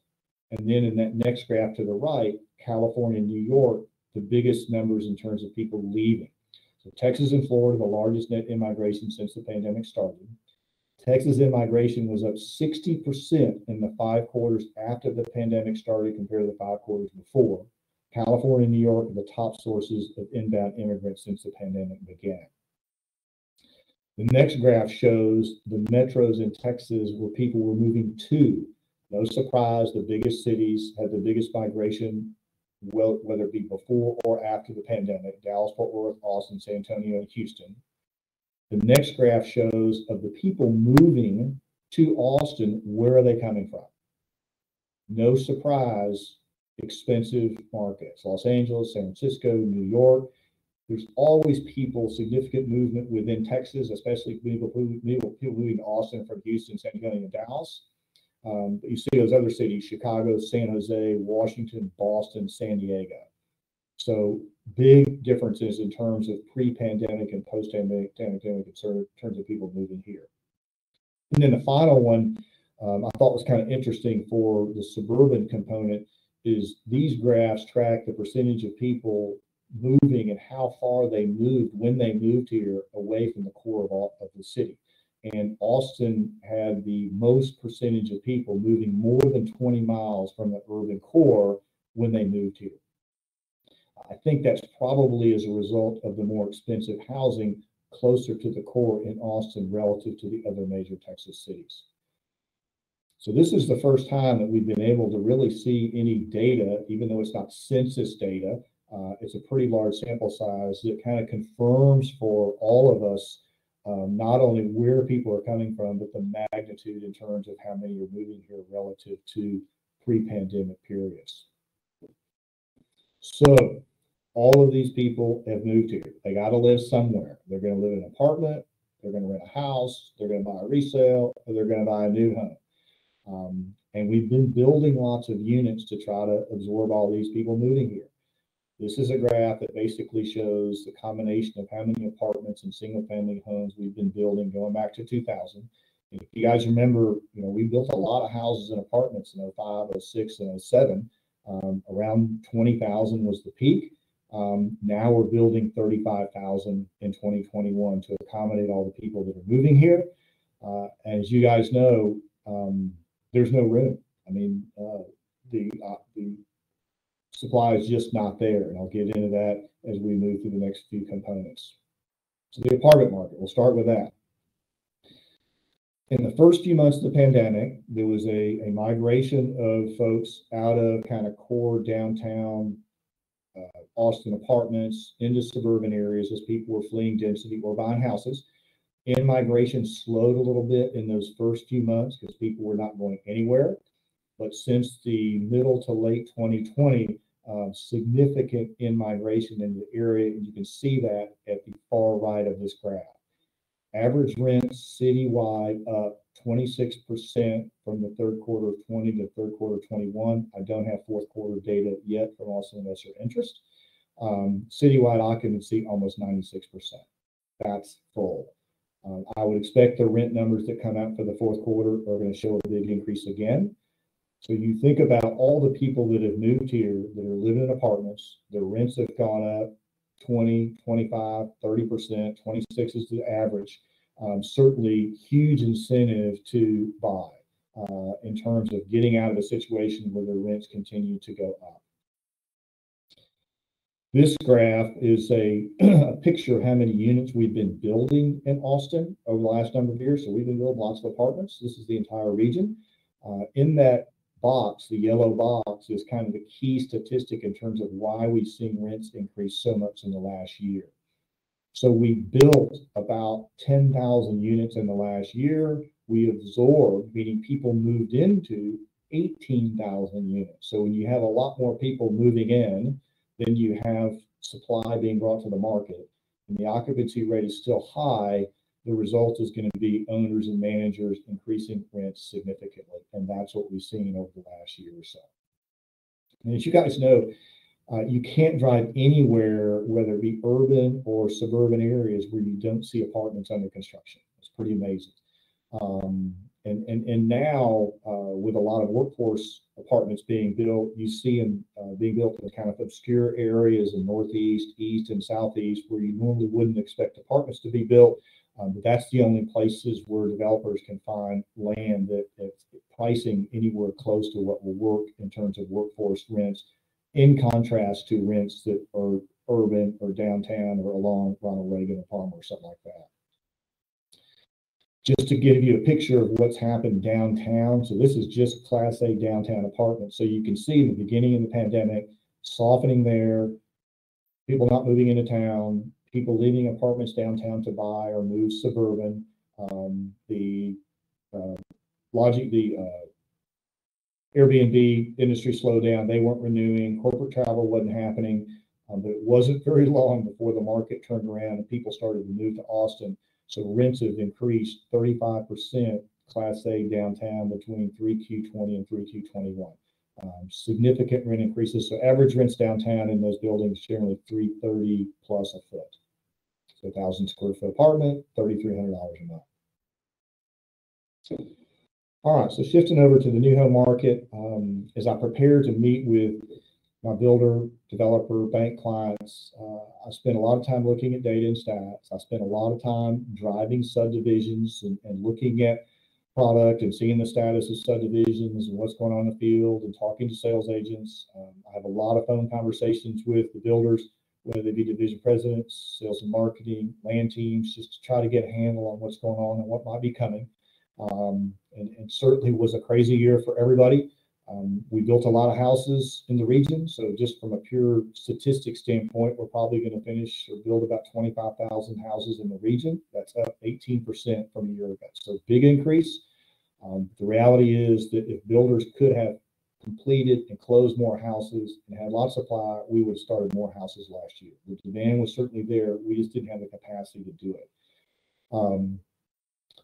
And then in that next graph to the right, California and New York, the biggest numbers in terms of people leaving. So Texas and Florida, the largest net immigration since the pandemic started. Texas immigration was up 60% in the 5 quarters after the pandemic started compared to the 5 quarters before. California and New York are the top sources of inbound immigrants since the pandemic began. The next graph shows the metros in Texas where people were moving to. No surprise, the biggest cities had the biggest migration, well, whether it be before or after the pandemic: Dallas, Fort Worth, Austin, San Antonio, and Houston. The next graph shows of the people moving to Austin, where are they coming from? No surprise, expensive markets: Los Angeles, San Francisco, New York. There's always people, significant movement within Texas, especially people moving to Austin from Houston, San Antonio, and Dallas. But you see those other cities: Chicago, San Jose, Washington, Boston, San Diego. So big differences in terms of pre-pandemic and post-pandemic in terms of people moving here. And then the final one I thought was kind of interesting for the suburban component is these graphs track the percentage of people moving and how far they moved when they moved here away from the core of the city. And Austin had the most percentage of people moving more than 20 miles from the urban core when they moved here. I think that's probably as a result of the more expensive housing closer to the core in Austin relative to the other major Texas cities. So this is the first time that we've been able to really see any data, even though it's not census data. It's a pretty large sample size that kind of confirms for all of us not only where people are coming from, but the magnitude in terms of how many are moving here relative to pre-pandemic periods. So all of these people have moved here. They got to live somewhere. They're going to live in an apartment, they're going to rent a house, they're going to buy a resale, or they're going to buy a new home. And we've been building lots of units to try to absorb all these people moving here. This is a graph that basically shows the combination of how many apartments and single family homes we've been building going back to 2000. And if you guys remember, we built a lot of houses and apartments in 05, 06, and 07. Around 20,000 was the peak. Now we're building 35,000 in 2021 to accommodate all the people that are moving here. As you guys know, there's no room. I mean, the supply is just not there, and I'll get into that as we move through the next few components. So the apartment market, we'll start with that. In the first few months of the pandemic, there was a migration of folks out of kind of core downtown Austin apartments into suburban areas as people were fleeing density or buying houses. In-migration slowed a little bit in those first few months because people were not going anywhere. But since the middle to late 2020, significant in-migration into the area, and you can see that at the far right of this graph. Average rents citywide up 26% from the third quarter of 20 to third quarter of 21. I don't have fourth quarter data yet from Austin Investor Interest. Citywide occupancy almost 96%. That's full. I would expect the rent numbers that come out for the fourth quarter are going to show a big increase again. So you think about all the people that have moved here that are living in apartments, their rents have gone up 20, 25, 30%, 26 is the average. Certainly huge incentive to buy in terms of getting out of a situation where their rents continue to go up. This graph is a picture of how many units we've been building in Austin over the last number of years. So we've been building lots of apartments. This is the entire region. In that box, the yellow box, is kind of the key statistic in terms of why we've seen rents increase so much in the last year. So we built about 10,000 units in the last year. We absorbed, meaning people moved into 18,000 units. So when you have a lot more people moving in, then you have supply being brought to the market, and the occupancy rate is still high. The result is going to be owners and managers increasing rents significantly, and that's what we've seen over the last year or so. And as you guys know, you can't drive anywhere, whether it be urban or suburban areas, where you don't see apartments under construction. It's pretty amazing. And now with a lot of workforce apartments being built, you see them being built in kind of obscure areas in Northeast, East, and Southeast where you normally wouldn't expect apartments to be built. But that's the only places where developers can find land that's pricing anywhere close to what will work in terms of workforce rents in contrast to rents that are urban or downtown or along Ronald Reagan or Palmer or something like that. Just to give you a picture of what's happened downtown. So this is just Class A downtown apartments. So you can see in the beginning of the pandemic, softening there, people not moving into town, people leaving apartments downtown to buy or move suburban. The Airbnb industry slowed down. They weren't renewing. Corporate travel wasn't happening. But it wasn't very long before the market turned around and people started to move to Austin. So rents have increased 35% Class A downtown between 3Q20 and 3Q21. Significant rent increases. So average rents downtown in those buildings generally $330 plus a foot. So 1,000 square foot apartment, $3,300 a month. All right, so shifting over to the new home market, as I prepare to meet with my builder, developer, bank clients, I spend a lot of time looking at data and stats. I spend a lot of time driving subdivisions and looking at product and seeing the status of subdivisions and what's going on in the field and talking to sales agents. I have a lot of phone conversations with the builders, whether they be division presidents, sales and marketing, land teams, just to try to get a handle on what's going on and what might be coming. And certainly was a crazy year for everybody. We built a lot of houses in the region. So just from a pure statistics standpoint, we're probably going to finish or build about 25,000 houses in the region. That's up 18% from a year ago. So big increase. The reality is that if builders could have completed and closed more houses and had lots of supply, we would have started more houses last year. The demand was certainly there. We just didn't have the capacity to do it.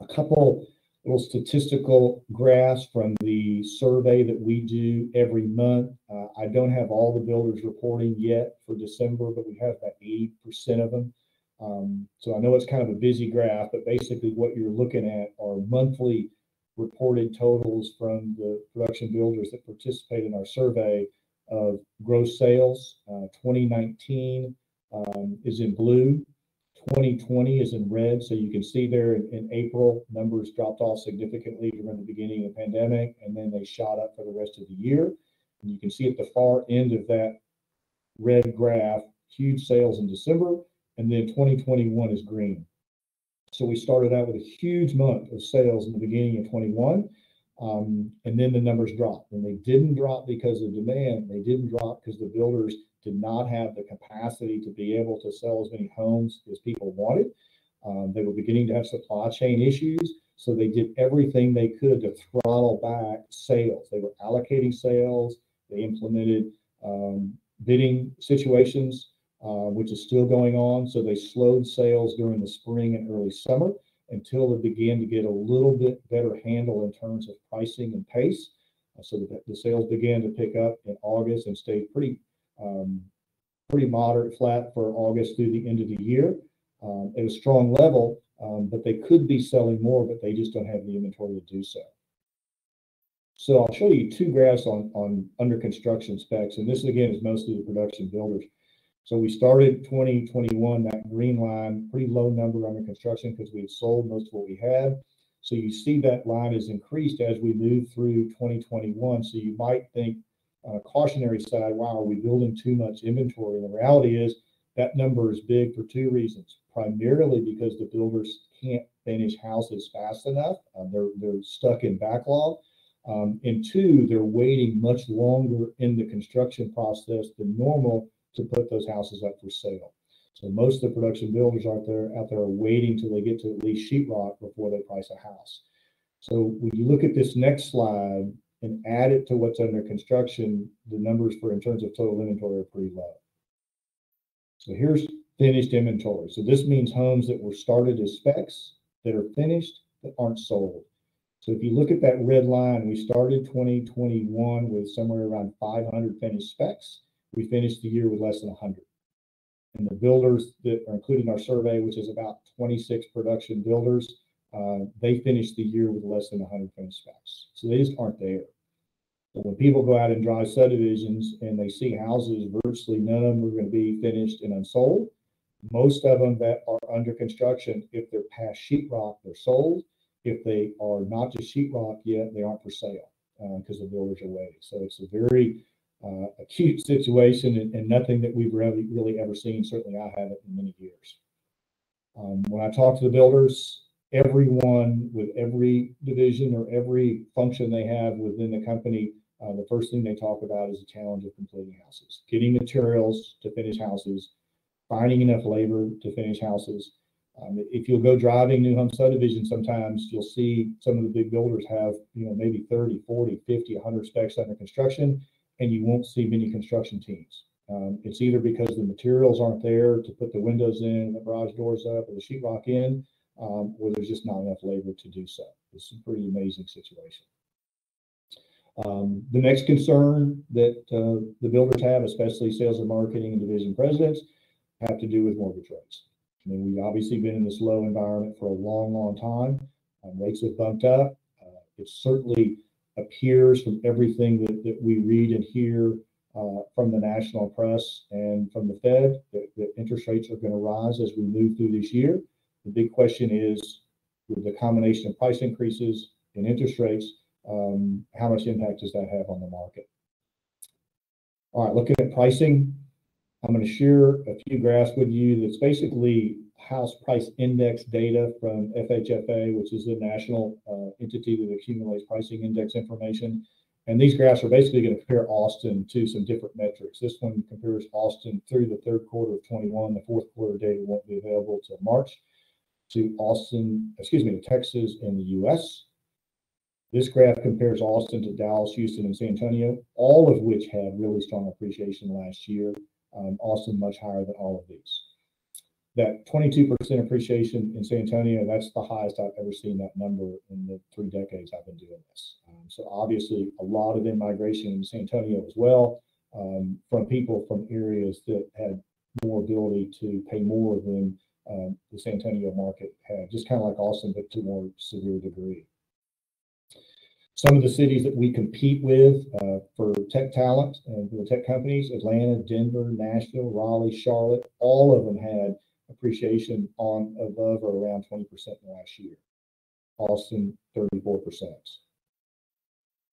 A couple little statistical graphs from the survey that we do every month. I don't have all the builders reporting yet for December, but we have about 80% of them. So I know it's kind of a busy graph, but basically what you're looking at are monthly reported totals from the production builders that participate in our survey of gross sales. 2019 is in blue. 2020 is in red. So you can see there in April, numbers dropped off significantly during the beginning of the pandemic, and then they shot up for the rest of the year. And you can see at the far end of that red graph, huge sales in December, and then 2021 is green. So we started out with a huge month of sales in the beginning of 21, and then the numbers dropped. And they didn't drop because of demand. They didn't drop because the builders did not have the capacity to be able to sell as many homes as people wanted. They were beginning to have supply chain issues. So they did everything they could to throttle back sales. They were allocating sales. They implemented bidding situations, which is still going on. So they slowed sales during the spring and early summer until it began to get a little bit better handle in terms of pricing and pace. So the sales began to pick up in August and stayed pretty moderate flat for August through the end of the year at a strong level, but they could be selling more, but they just don't have the inventory to do so. So I'll show you two graphs on under construction specs, and this again is mostly the production builders. So we started 2021, that green line, pretty low number under construction because we had sold most of what we had. So you see that line has increased as we move through 2021. So you might think on a cautionary side, wow, are we building too much inventory? And the reality is that number is big for two reasons. Primarily because the builders can't finish houses fast enough. They're stuck in backlog. And two, they're waiting much longer in the construction process than normal to put those houses up for sale. So most of the production builders out there are waiting till they get to at least sheetrock before they price a house. So when you look at this next slide and add it to what's under construction, the numbers for in terms of total inventory are pretty low. So here's finished inventory. So this means homes that were started as specs that are finished that aren't sold. So if you look at that red line, we started 2021 with somewhere around 500 finished specs. We finished the year with less than 100. And the builders that are including our survey, which is about 26 production builders, they finished the year with less than 100 finished specs. So they just aren't there. So when people go out and drive subdivisions and they see houses, virtually none of them are going to be finished and unsold. Most of them that are under construction, if they're past sheetrock, they're sold. If they are not to sheetrock yet, they aren't for sale because the builders are waiting. So it's a very acute situation and nothing that we've really ever seen. Certainly I haven't in many years. When I talk to the builders, everyone with every division or every function they have within the company, the first thing they talk about is the challenge of completing houses, getting materials to finish houses, finding enough labor to finish houses. If you'll go driving new home subdivisions, sometimes you'll see some of the big builders have, maybe 30, 40, 50, 100 specs under construction, and you won't see many construction teams. It's either because the materials aren't there to put the windows in, the garage doors up, or the sheetrock in, or there's just not enough labor to do so. It's a pretty amazing situation. The next concern that the builders have, especially sales and marketing and division presidents, have to do with mortgage rates. I mean, we've obviously been in this low environment for a long, long time. Rates have bumped up. It certainly appears from everything that we read and hear from the national press and from the Fed that interest rates are going to rise as we move through this year. The big question is, with the combination of price increases and interest rates, how much impact does that have on the market? All right, looking at pricing, I'm going to share a few graphs with you that's basically house price index data from FHFA, which is the national entity that accumulates pricing index information. And these graphs are basically going to compare Austin to some different metrics. This one compares Austin through the third quarter of 21. The fourth quarter data won't be available till March, to Texas and the US. This graph compares Austin to Dallas, Houston, and San Antonio, all of which had really strong appreciation last year. Austin much higher than all of these. That 22% appreciation in San Antonio, that's the highest I've ever seen that number in the 3 decades I've been doing this. So obviously a lot of in-migration in San Antonio as well, from people from areas that had more ability to pay more than the San Antonio market had, just kind of like Austin, but to a more severe degree. Some of the cities that we compete with for tech talent and for the tech companies, Atlanta, Denver, Nashville, Raleigh, Charlotte, all of them had appreciation on above or around 20% in the last year. Austin, 34%.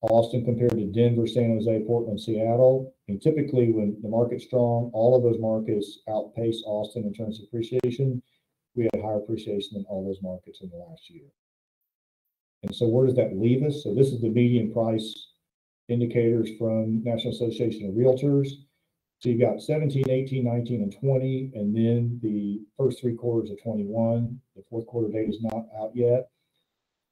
Austin compared to Denver, San Jose, Portland, Seattle. And typically when the market's strong, all of those markets outpace Austin in terms of appreciation. We had higher appreciation than all those markets in the last year. And so where does that leave us? So this is the median price indicators from National Association of Realtors. So you've got 17, 18, 19, and 20, and then the first 3 quarters of 21. The fourth quarter data is not out yet.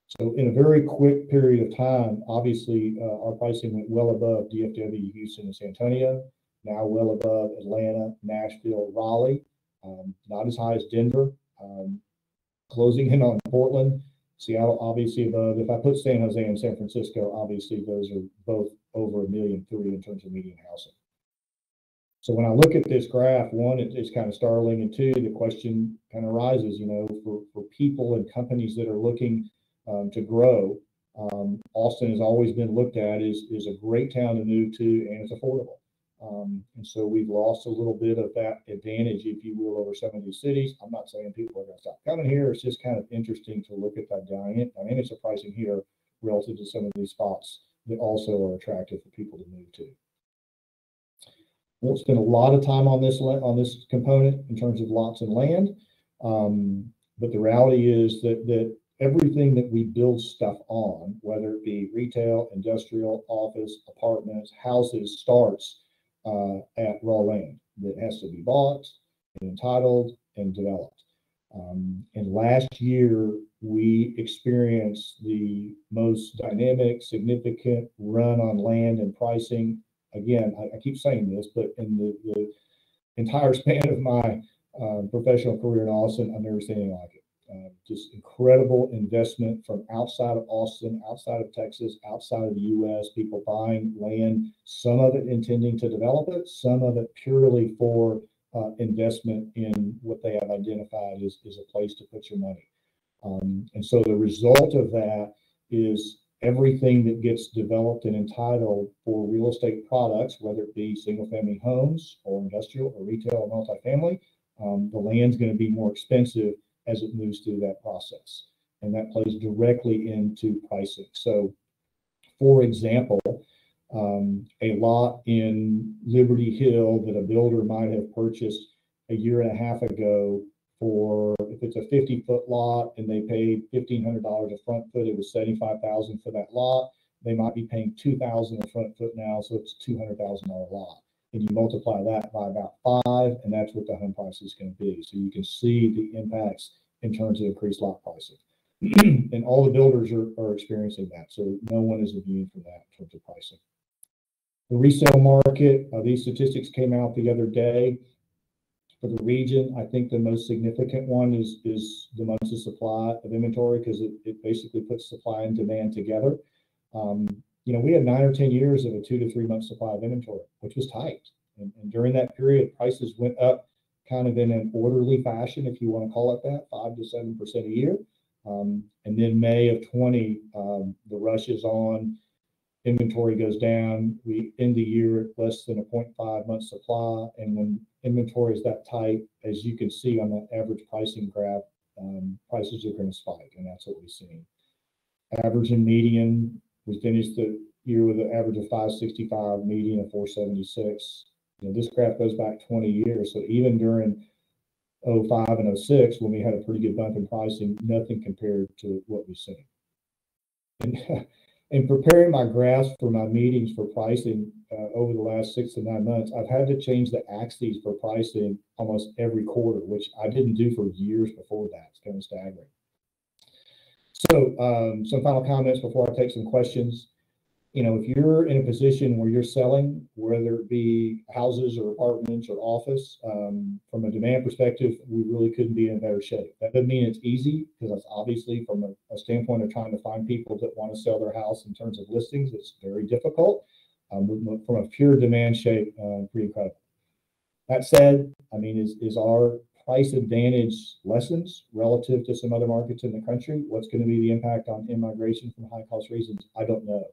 So in a very quick period of time, obviously our pricing went well above DFW, Houston, and San Antonio, now well above Atlanta, Nashville, Raleigh, not as high as Denver, closing in on Portland, Seattle obviously above. If I put San Jose and San Francisco, obviously those are both over 1.3 million in terms of median housing. So when I look at this graph, one, it's kind of startling, and two, the question kind of rises, for people and companies that are looking to grow. Austin has always been looked at as a great town to move to, and it's affordable. And so we've lost a little bit of that advantage, if you will, over some of these cities. I'm not saying people are going to stop coming here. It's just kind of interesting to look at that dynamics of pricing here relative to some of these spots that also are attractive for people to move to. Won't spend a lot of time on this component in terms of lots and land, but the reality is that everything that we build stuff on, whether it be retail, industrial, office, apartments, houses, starts at raw land that has to be bought, and entitled, and developed. And last year, we experienced the most dynamic, significant run on land and pricing. Again, I keep saying this, but in the entire span of my professional career in Austin, I've never seen anything like it. Just incredible investment from outside of Austin, outside of Texas, outside of the US, people buying land, some of it intending to develop it, some of it purely for investment in what they have identified as a place to put your money. And so the result of that is everything that gets developed and entitled for real estate products, whether it be single family homes or industrial or retail or multifamily, the land's going to be more expensive as it moves through that process. And that plays directly into pricing. So, for example, A lot in Liberty Hill that a builder might have purchased a year and a half ago for, if it's a 50-foot lot and they paid $1,500 a front foot, it was $75,000 for that lot. They might be paying $2,000 a front foot now, so it's $200,000 lot. And you multiply that by about 5, and that's what the home price is going to be. So you can see the impacts in terms of increased lot pricing. And all the builders are experiencing that. So no one is immune from that in terms of pricing. The resale market, these statistics came out the other day for the region. I think the most significant one is the months of supply of inventory, because it basically puts supply and demand together. We had 9 or 10 years of a 2 to 3 month supply of inventory, which was tight. And during that period, prices went up kind of in an orderly fashion, if you want to call it that, 5 to 7% a year. And then May of 20, the rush is on. Inventory goes down. We end the year at less than a 0.5 month supply. And when inventory is that tight, as you can see on that average pricing graph, prices are going to spike. And that's what we've seen. Average and median, we finished the year with an average of 565, median of 476. This graph goes back 20 years. So even during 05 and 06, when we had a pretty good bump in pricing, nothing compared to what we've seen. And in preparing my graphs for my meetings for pricing over the last 6 to 9 months, I've had to change the axes for pricing almost every quarter, which I didn't do for years before that. It's kind of staggering. So some final comments before I take some questions. If you're in a position where you're selling, whether it be houses or apartments or office, from a demand perspective, we really couldn't be in better shape. That doesn't mean it's easy, because that's obviously from a standpoint of trying to find people that want to sell their house in terms of listings, it's very difficult. From a pure demand shape, pretty incredible. That said, is our price advantage lessons relative to some other markets in the country? What's going to be the impact on in-migration from high-cost regions? I don't know.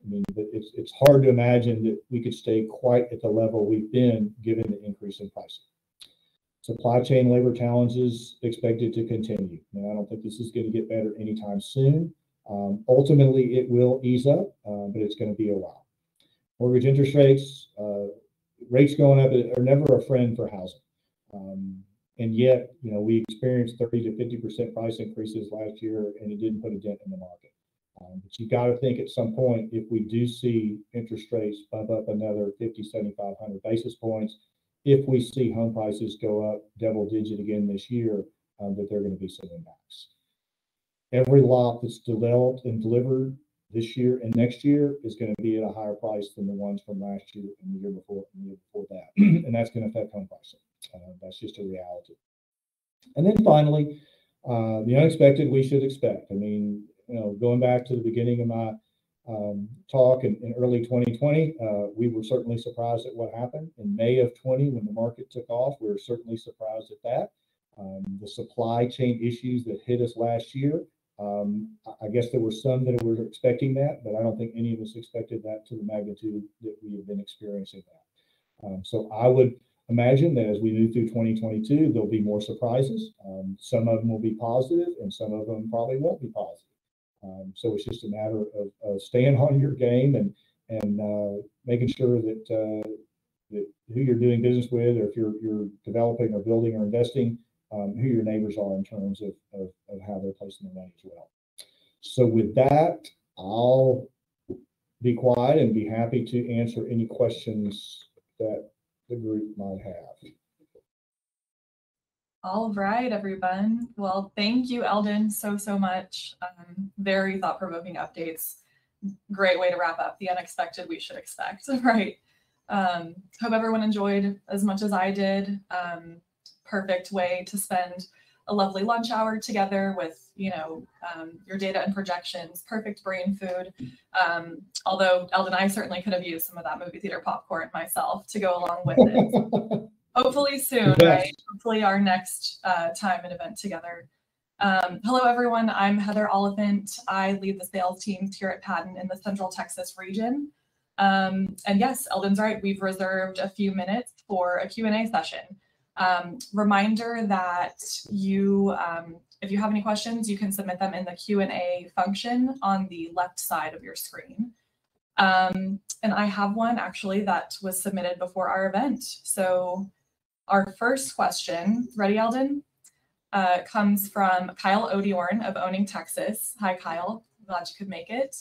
It's hard to imagine that we could stay quite at the level we've been given the increase in pricing. Supply chain labor challenges expected to continue. Now, I don't think this is going to get better anytime soon. Ultimately, it will ease up, but it's going to be a while. Mortgage interest rates, rates going up are never a friend for housing. And yet, we experienced 30 to 50% price increases last year, and it didn't put a dent in the market. But you got to think at some point, if we do see interest rates bump up another 50, 75, 100 basis points, if we see home prices go up double digit again this year, that there are going to be some impacts. Every lot that's developed and delivered this year and next year is going to be at a higher price than the ones from last year and the year before and the year before that. And that's going to affect home pricing. That's just a reality. And then finally, the unexpected we should expect. Going back to the beginning of my talk in early 2020, we were certainly surprised at what happened. In May of 20, when the market took off, we were certainly surprised at that. The supply chain issues that hit us last year, I guess there were some that were expecting that, but I don't think any of us expected that to the magnitude that we have been experiencing that. So I would imagine that as we move through 2022, there'll be more surprises. Some of them will be positive, and some of them probably won't be positive. So it's just a matter of staying on your game and making sure that who you're doing business with, or if you're developing or building or investing, who your neighbors are in terms of how they're placing their money as well. So with that, I'll be quiet and be happy to answer any questions that the group might have. All right, everyone. Well, thank you, Eldon, so much. Very thought-provoking updates. Great way to wrap up the unexpected we should expect, right? Hope everyone enjoyed as much as I did. Perfect way to spend a lovely lunch hour together with, your data and projections, perfect brain food. Although Eldon, I certainly could have used some of that movie theater popcorn myself to go along with it. Hopefully soon, right? Hopefully our next time and event together. Hello, everyone. I'm Heather Oliphant. I lead the sales teams here at Patten in the Central Texas region. And yes, Eldon's right. We've reserved a few minutes for a Q&A session. Reminder that you, if you have any questions, you can submit them in the Q&A function on the left side of your screen. And I have one actually that was submitted before our event. So our first question, ready, Eldon? Comes from Kyle Odiorn of Owning Texas. Hi, Kyle. Glad you could make it.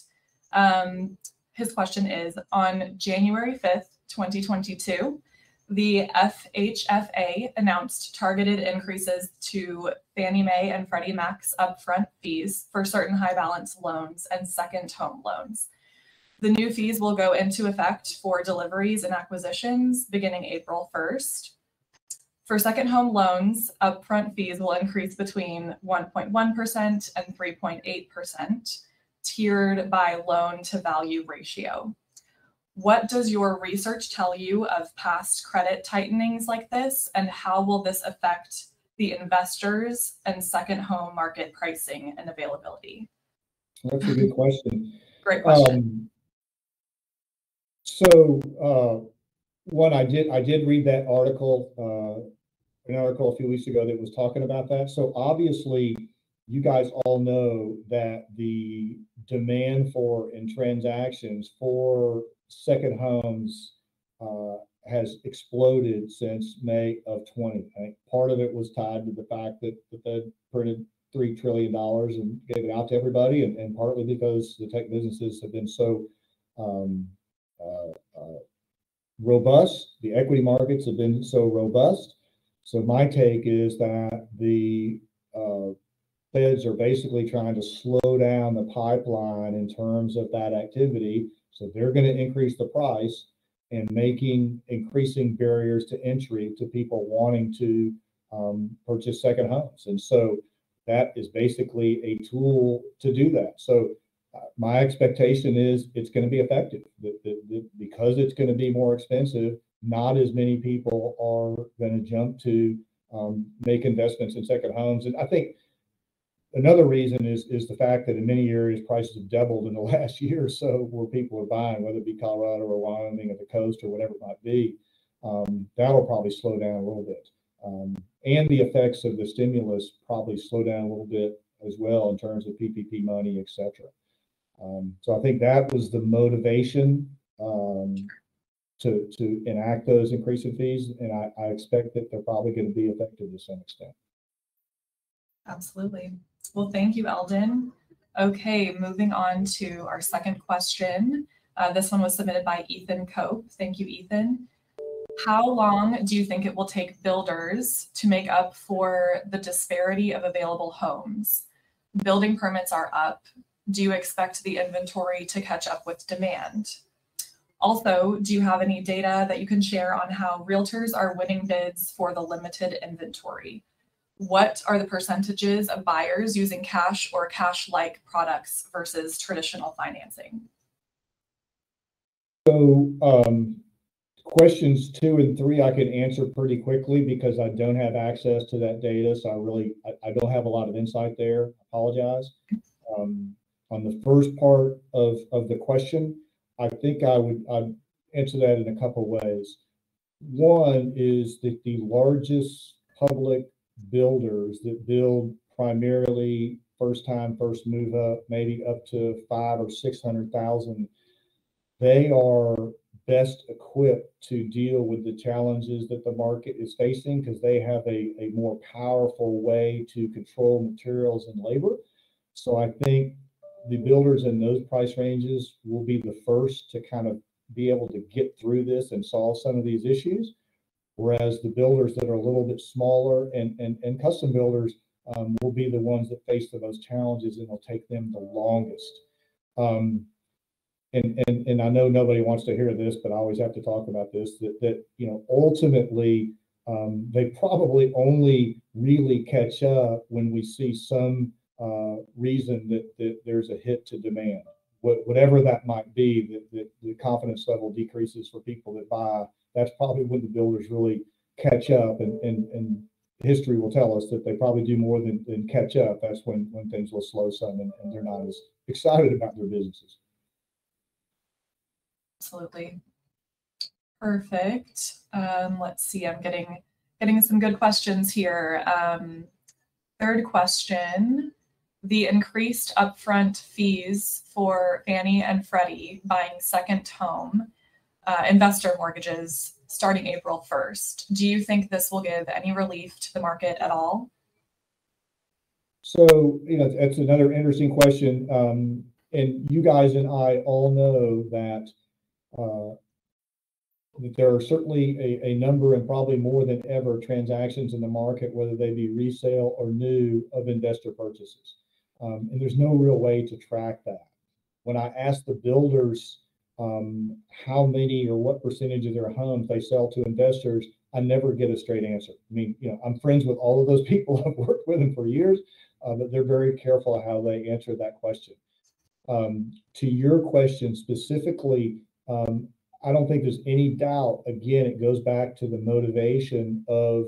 His question is, on January 5th, 2022, the FHFA announced targeted increases to Fannie Mae and Freddie Mac's upfront fees for certain high balance loans and second home loans. The new fees will go into effect for deliveries and acquisitions beginning April 1st. For second home loans, upfront fees will increase between 1.1% and 3.8%, tiered by loan to value ratio. What does your research tell you of past credit tightenings like this, and how will this affect the investors and second home market pricing and availability? That's a good question. Great question. One, I did read that article, an article a few weeks ago that was talking about that. So obviously, you guys all know that the demand for and transactions for second homes has exploded since May of 20. Right? Part of it was tied to the fact that the Fed printed $3 trillion and gave it out to everybody, and partly because the tech businesses have been so robust. The equity markets have been so robust. So my take is that the Feds are basically trying to slow down the pipeline in terms of that activity. So they're going to increase the price and increasing barriers to entry to people wanting to purchase second homes. And so that is basically a tool to do that. So my expectation is it's going to be effective because it's going to be more expensive. Not as many people are going to jump to make investments in second homes. And I think another reason is the fact that in many areas prices have doubled in the last year or so where people are buying, whether it be Colorado or Wyoming or the coast or whatever it might be. That'll probably slow down a little bit. And the effects of the stimulus probably slow down a little bit as well in terms of PPP money, et cetera. So I think that was the motivation to enact those increasing fees, and I expect that they're probably going to be effective to some extent. Absolutely. Well, thank you, Eldon. Okay, moving on to our second question. This one was submitted by Ethan Cope. Thank you, Ethan. How long do you think it will take builders to make up for the disparity of available homes? Building permits are up. Do you expect the inventory to catch up with demand? Also, do you have any data that you can share on how realtors are winning bids for the limited inventory? What are the percentages of buyers using cash or cash-like products versus traditional financing? So questions 2 and 3 I can answer pretty quickly because I don't have access to that data. So I don't have a lot of insight there. I apologize. On the first part of the question, I think I'd answer that in a couple of ways. One is that the largest public builders that build primarily first time, first move up, maybe up to 500,000 or 600,000, they are best equipped to deal with the challenges that the market is facing because they have a more powerful way to control materials and labor. So I think the builders in those price ranges will be the first to kind of be able to get through this and solve some of these issues. Whereas the builders that are a little bit smaller and custom builders will be the ones that face the most challenges, and it'll take them the longest. And I know nobody wants to hear this, but I always have to talk about this, that ultimately they probably only really catch up when we see some reason that there's a hit to demand, whatever that might be, that the confidence level decreases for people that buy. That's probably when the builders really catch up, and history will tell us that they probably do more than catch up. That's when things will slow some and they're not as excited about their businesses. Absolutely. Perfect. Let's see, I'm getting some good questions here. Third question the increased upfront fees for Fannie and Freddie buying second home investor mortgages starting April 1st. Do you think this will give any relief to the market at all? So, that's another interesting question. And you guys and I all know that that there are certainly a number, and probably more than ever, transactions in the market, whether they be resale or new, of investor purchases. And there's no real way to track that. When I ask the builders how many or what percentage of their homes they sell to investors, I never get a straight answer. I mean, I'm friends with all of those people. I've worked with them for years, but they're very careful how they answer that question. To your question specifically, I don't think there's any doubt. Again, it goes back to the motivation of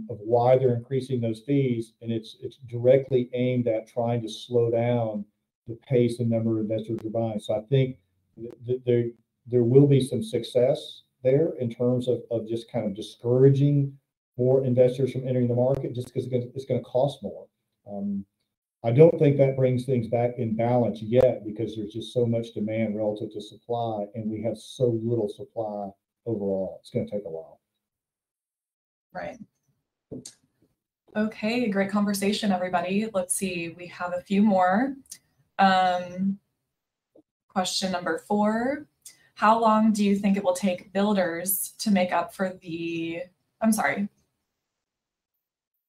why they're increasing those fees, and it's directly aimed at trying to slow down the pace and number of investors who are buying. So I think that there will be some success there in terms of just kind of discouraging more investors from entering the market, just because it's going to cost more. I don't think that brings things back in balance yet, because there's just so much demand relative to supply, and we have so little supply overall. It's going to take a while. Right. Okay, great conversation, everybody. Let's see, we have a few more. Question number 4. How long do you think it will take builders to make up for the, I'm sorry,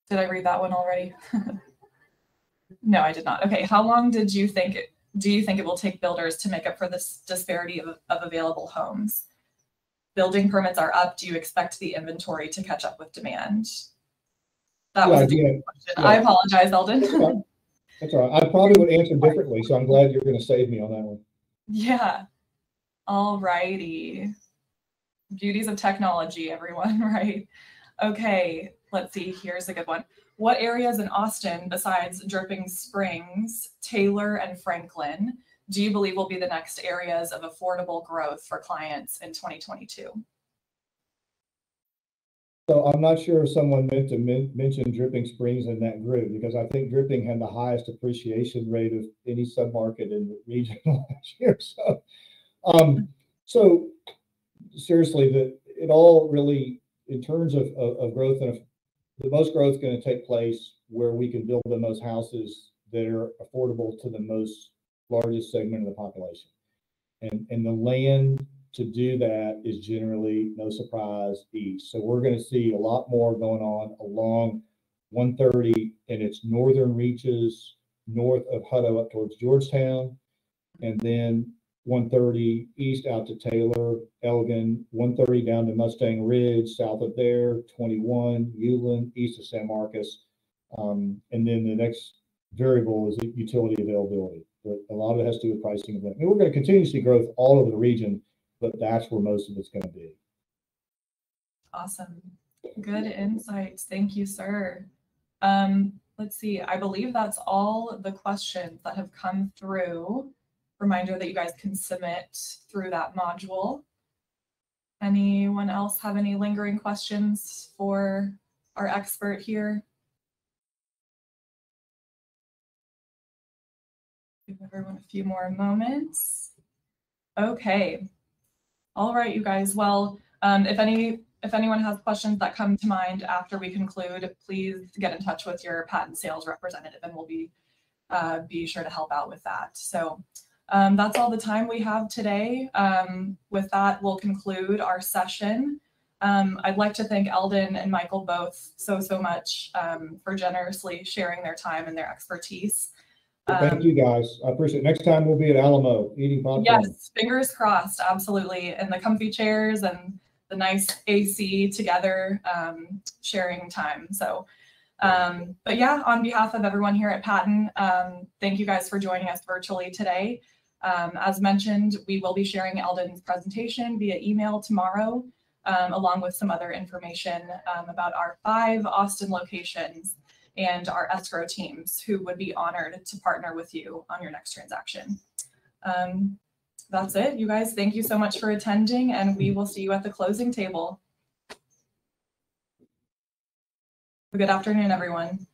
did I read that one already? No, I did not. Okay, how long do you think it will take builders to make up for this disparity of available homes? Building permits are up. Do you expect the inventory to catch up with demand? That was a deep question. Yeah. I apologize, Eldon. That's all right. I probably would answer differently, so I'm glad you're going to save me on that one. Yeah. All righty. Beauties of technology, everyone, right? Okay, let's see. Here's a good one. What areas in Austin, besides Dripping Springs, Taylor, and Franklin, do you believe will be the next areas of affordable growth for clients in 2022? So I'm not sure if someone meant to mention Dripping Springs in that group, because I think Dripping had the highest appreciation rate of any submarket in the region last year. So seriously, it all really, in terms of growth, and the most growth is going to take place where we can build the most houses that are affordable to the most largest segment of the population. And the land to do that is generally, no surprise, east. So we're going to see a lot more going on along 130 in its northern reaches, north of Hutto up towards Georgetown, and then 130 east out to Taylor, Eldon, 130 down to Mustang Ridge, south of there, 21, Uland, east of San Marcos. And then the next variable is utility availability. But a lot of it has to do with pricing. I mean, we're going to continue to see growth all over the region, but that's where most of it's going to be. Awesome. Good insights. Thank you, sir. Let's see. I believe that's all the questions that have come through. Reminder that you guys can submit through that module. Anyone else have any lingering questions for our expert here? Give everyone a few more moments. Okay. All right, you guys. Well, if anyone has questions that come to mind after we conclude, please get in touch with your Patten sales representative, and we'll be sure to help out with that. So that's all the time we have today. With that, we'll conclude our session. I'd like to thank Eldon and Michael both so much for generously sharing their time and their expertise. Well, thank you guys. I appreciate it. Next time we'll be at Alamo eating popcorn. Yes, fingers crossed, absolutely. And the comfy chairs and the nice AC together, sharing time. So, but yeah, on behalf of everyone here at Patten, thank you guys for joining us virtually today. As mentioned, we will be sharing Eldon's presentation via email tomorrow, along with some other information about our 5 Austin locations and our escrow teams who would be honored to partner with you on your next transaction. That's it, you guys. Thank you so much for attending, and we will see you at the closing table. Good afternoon, everyone.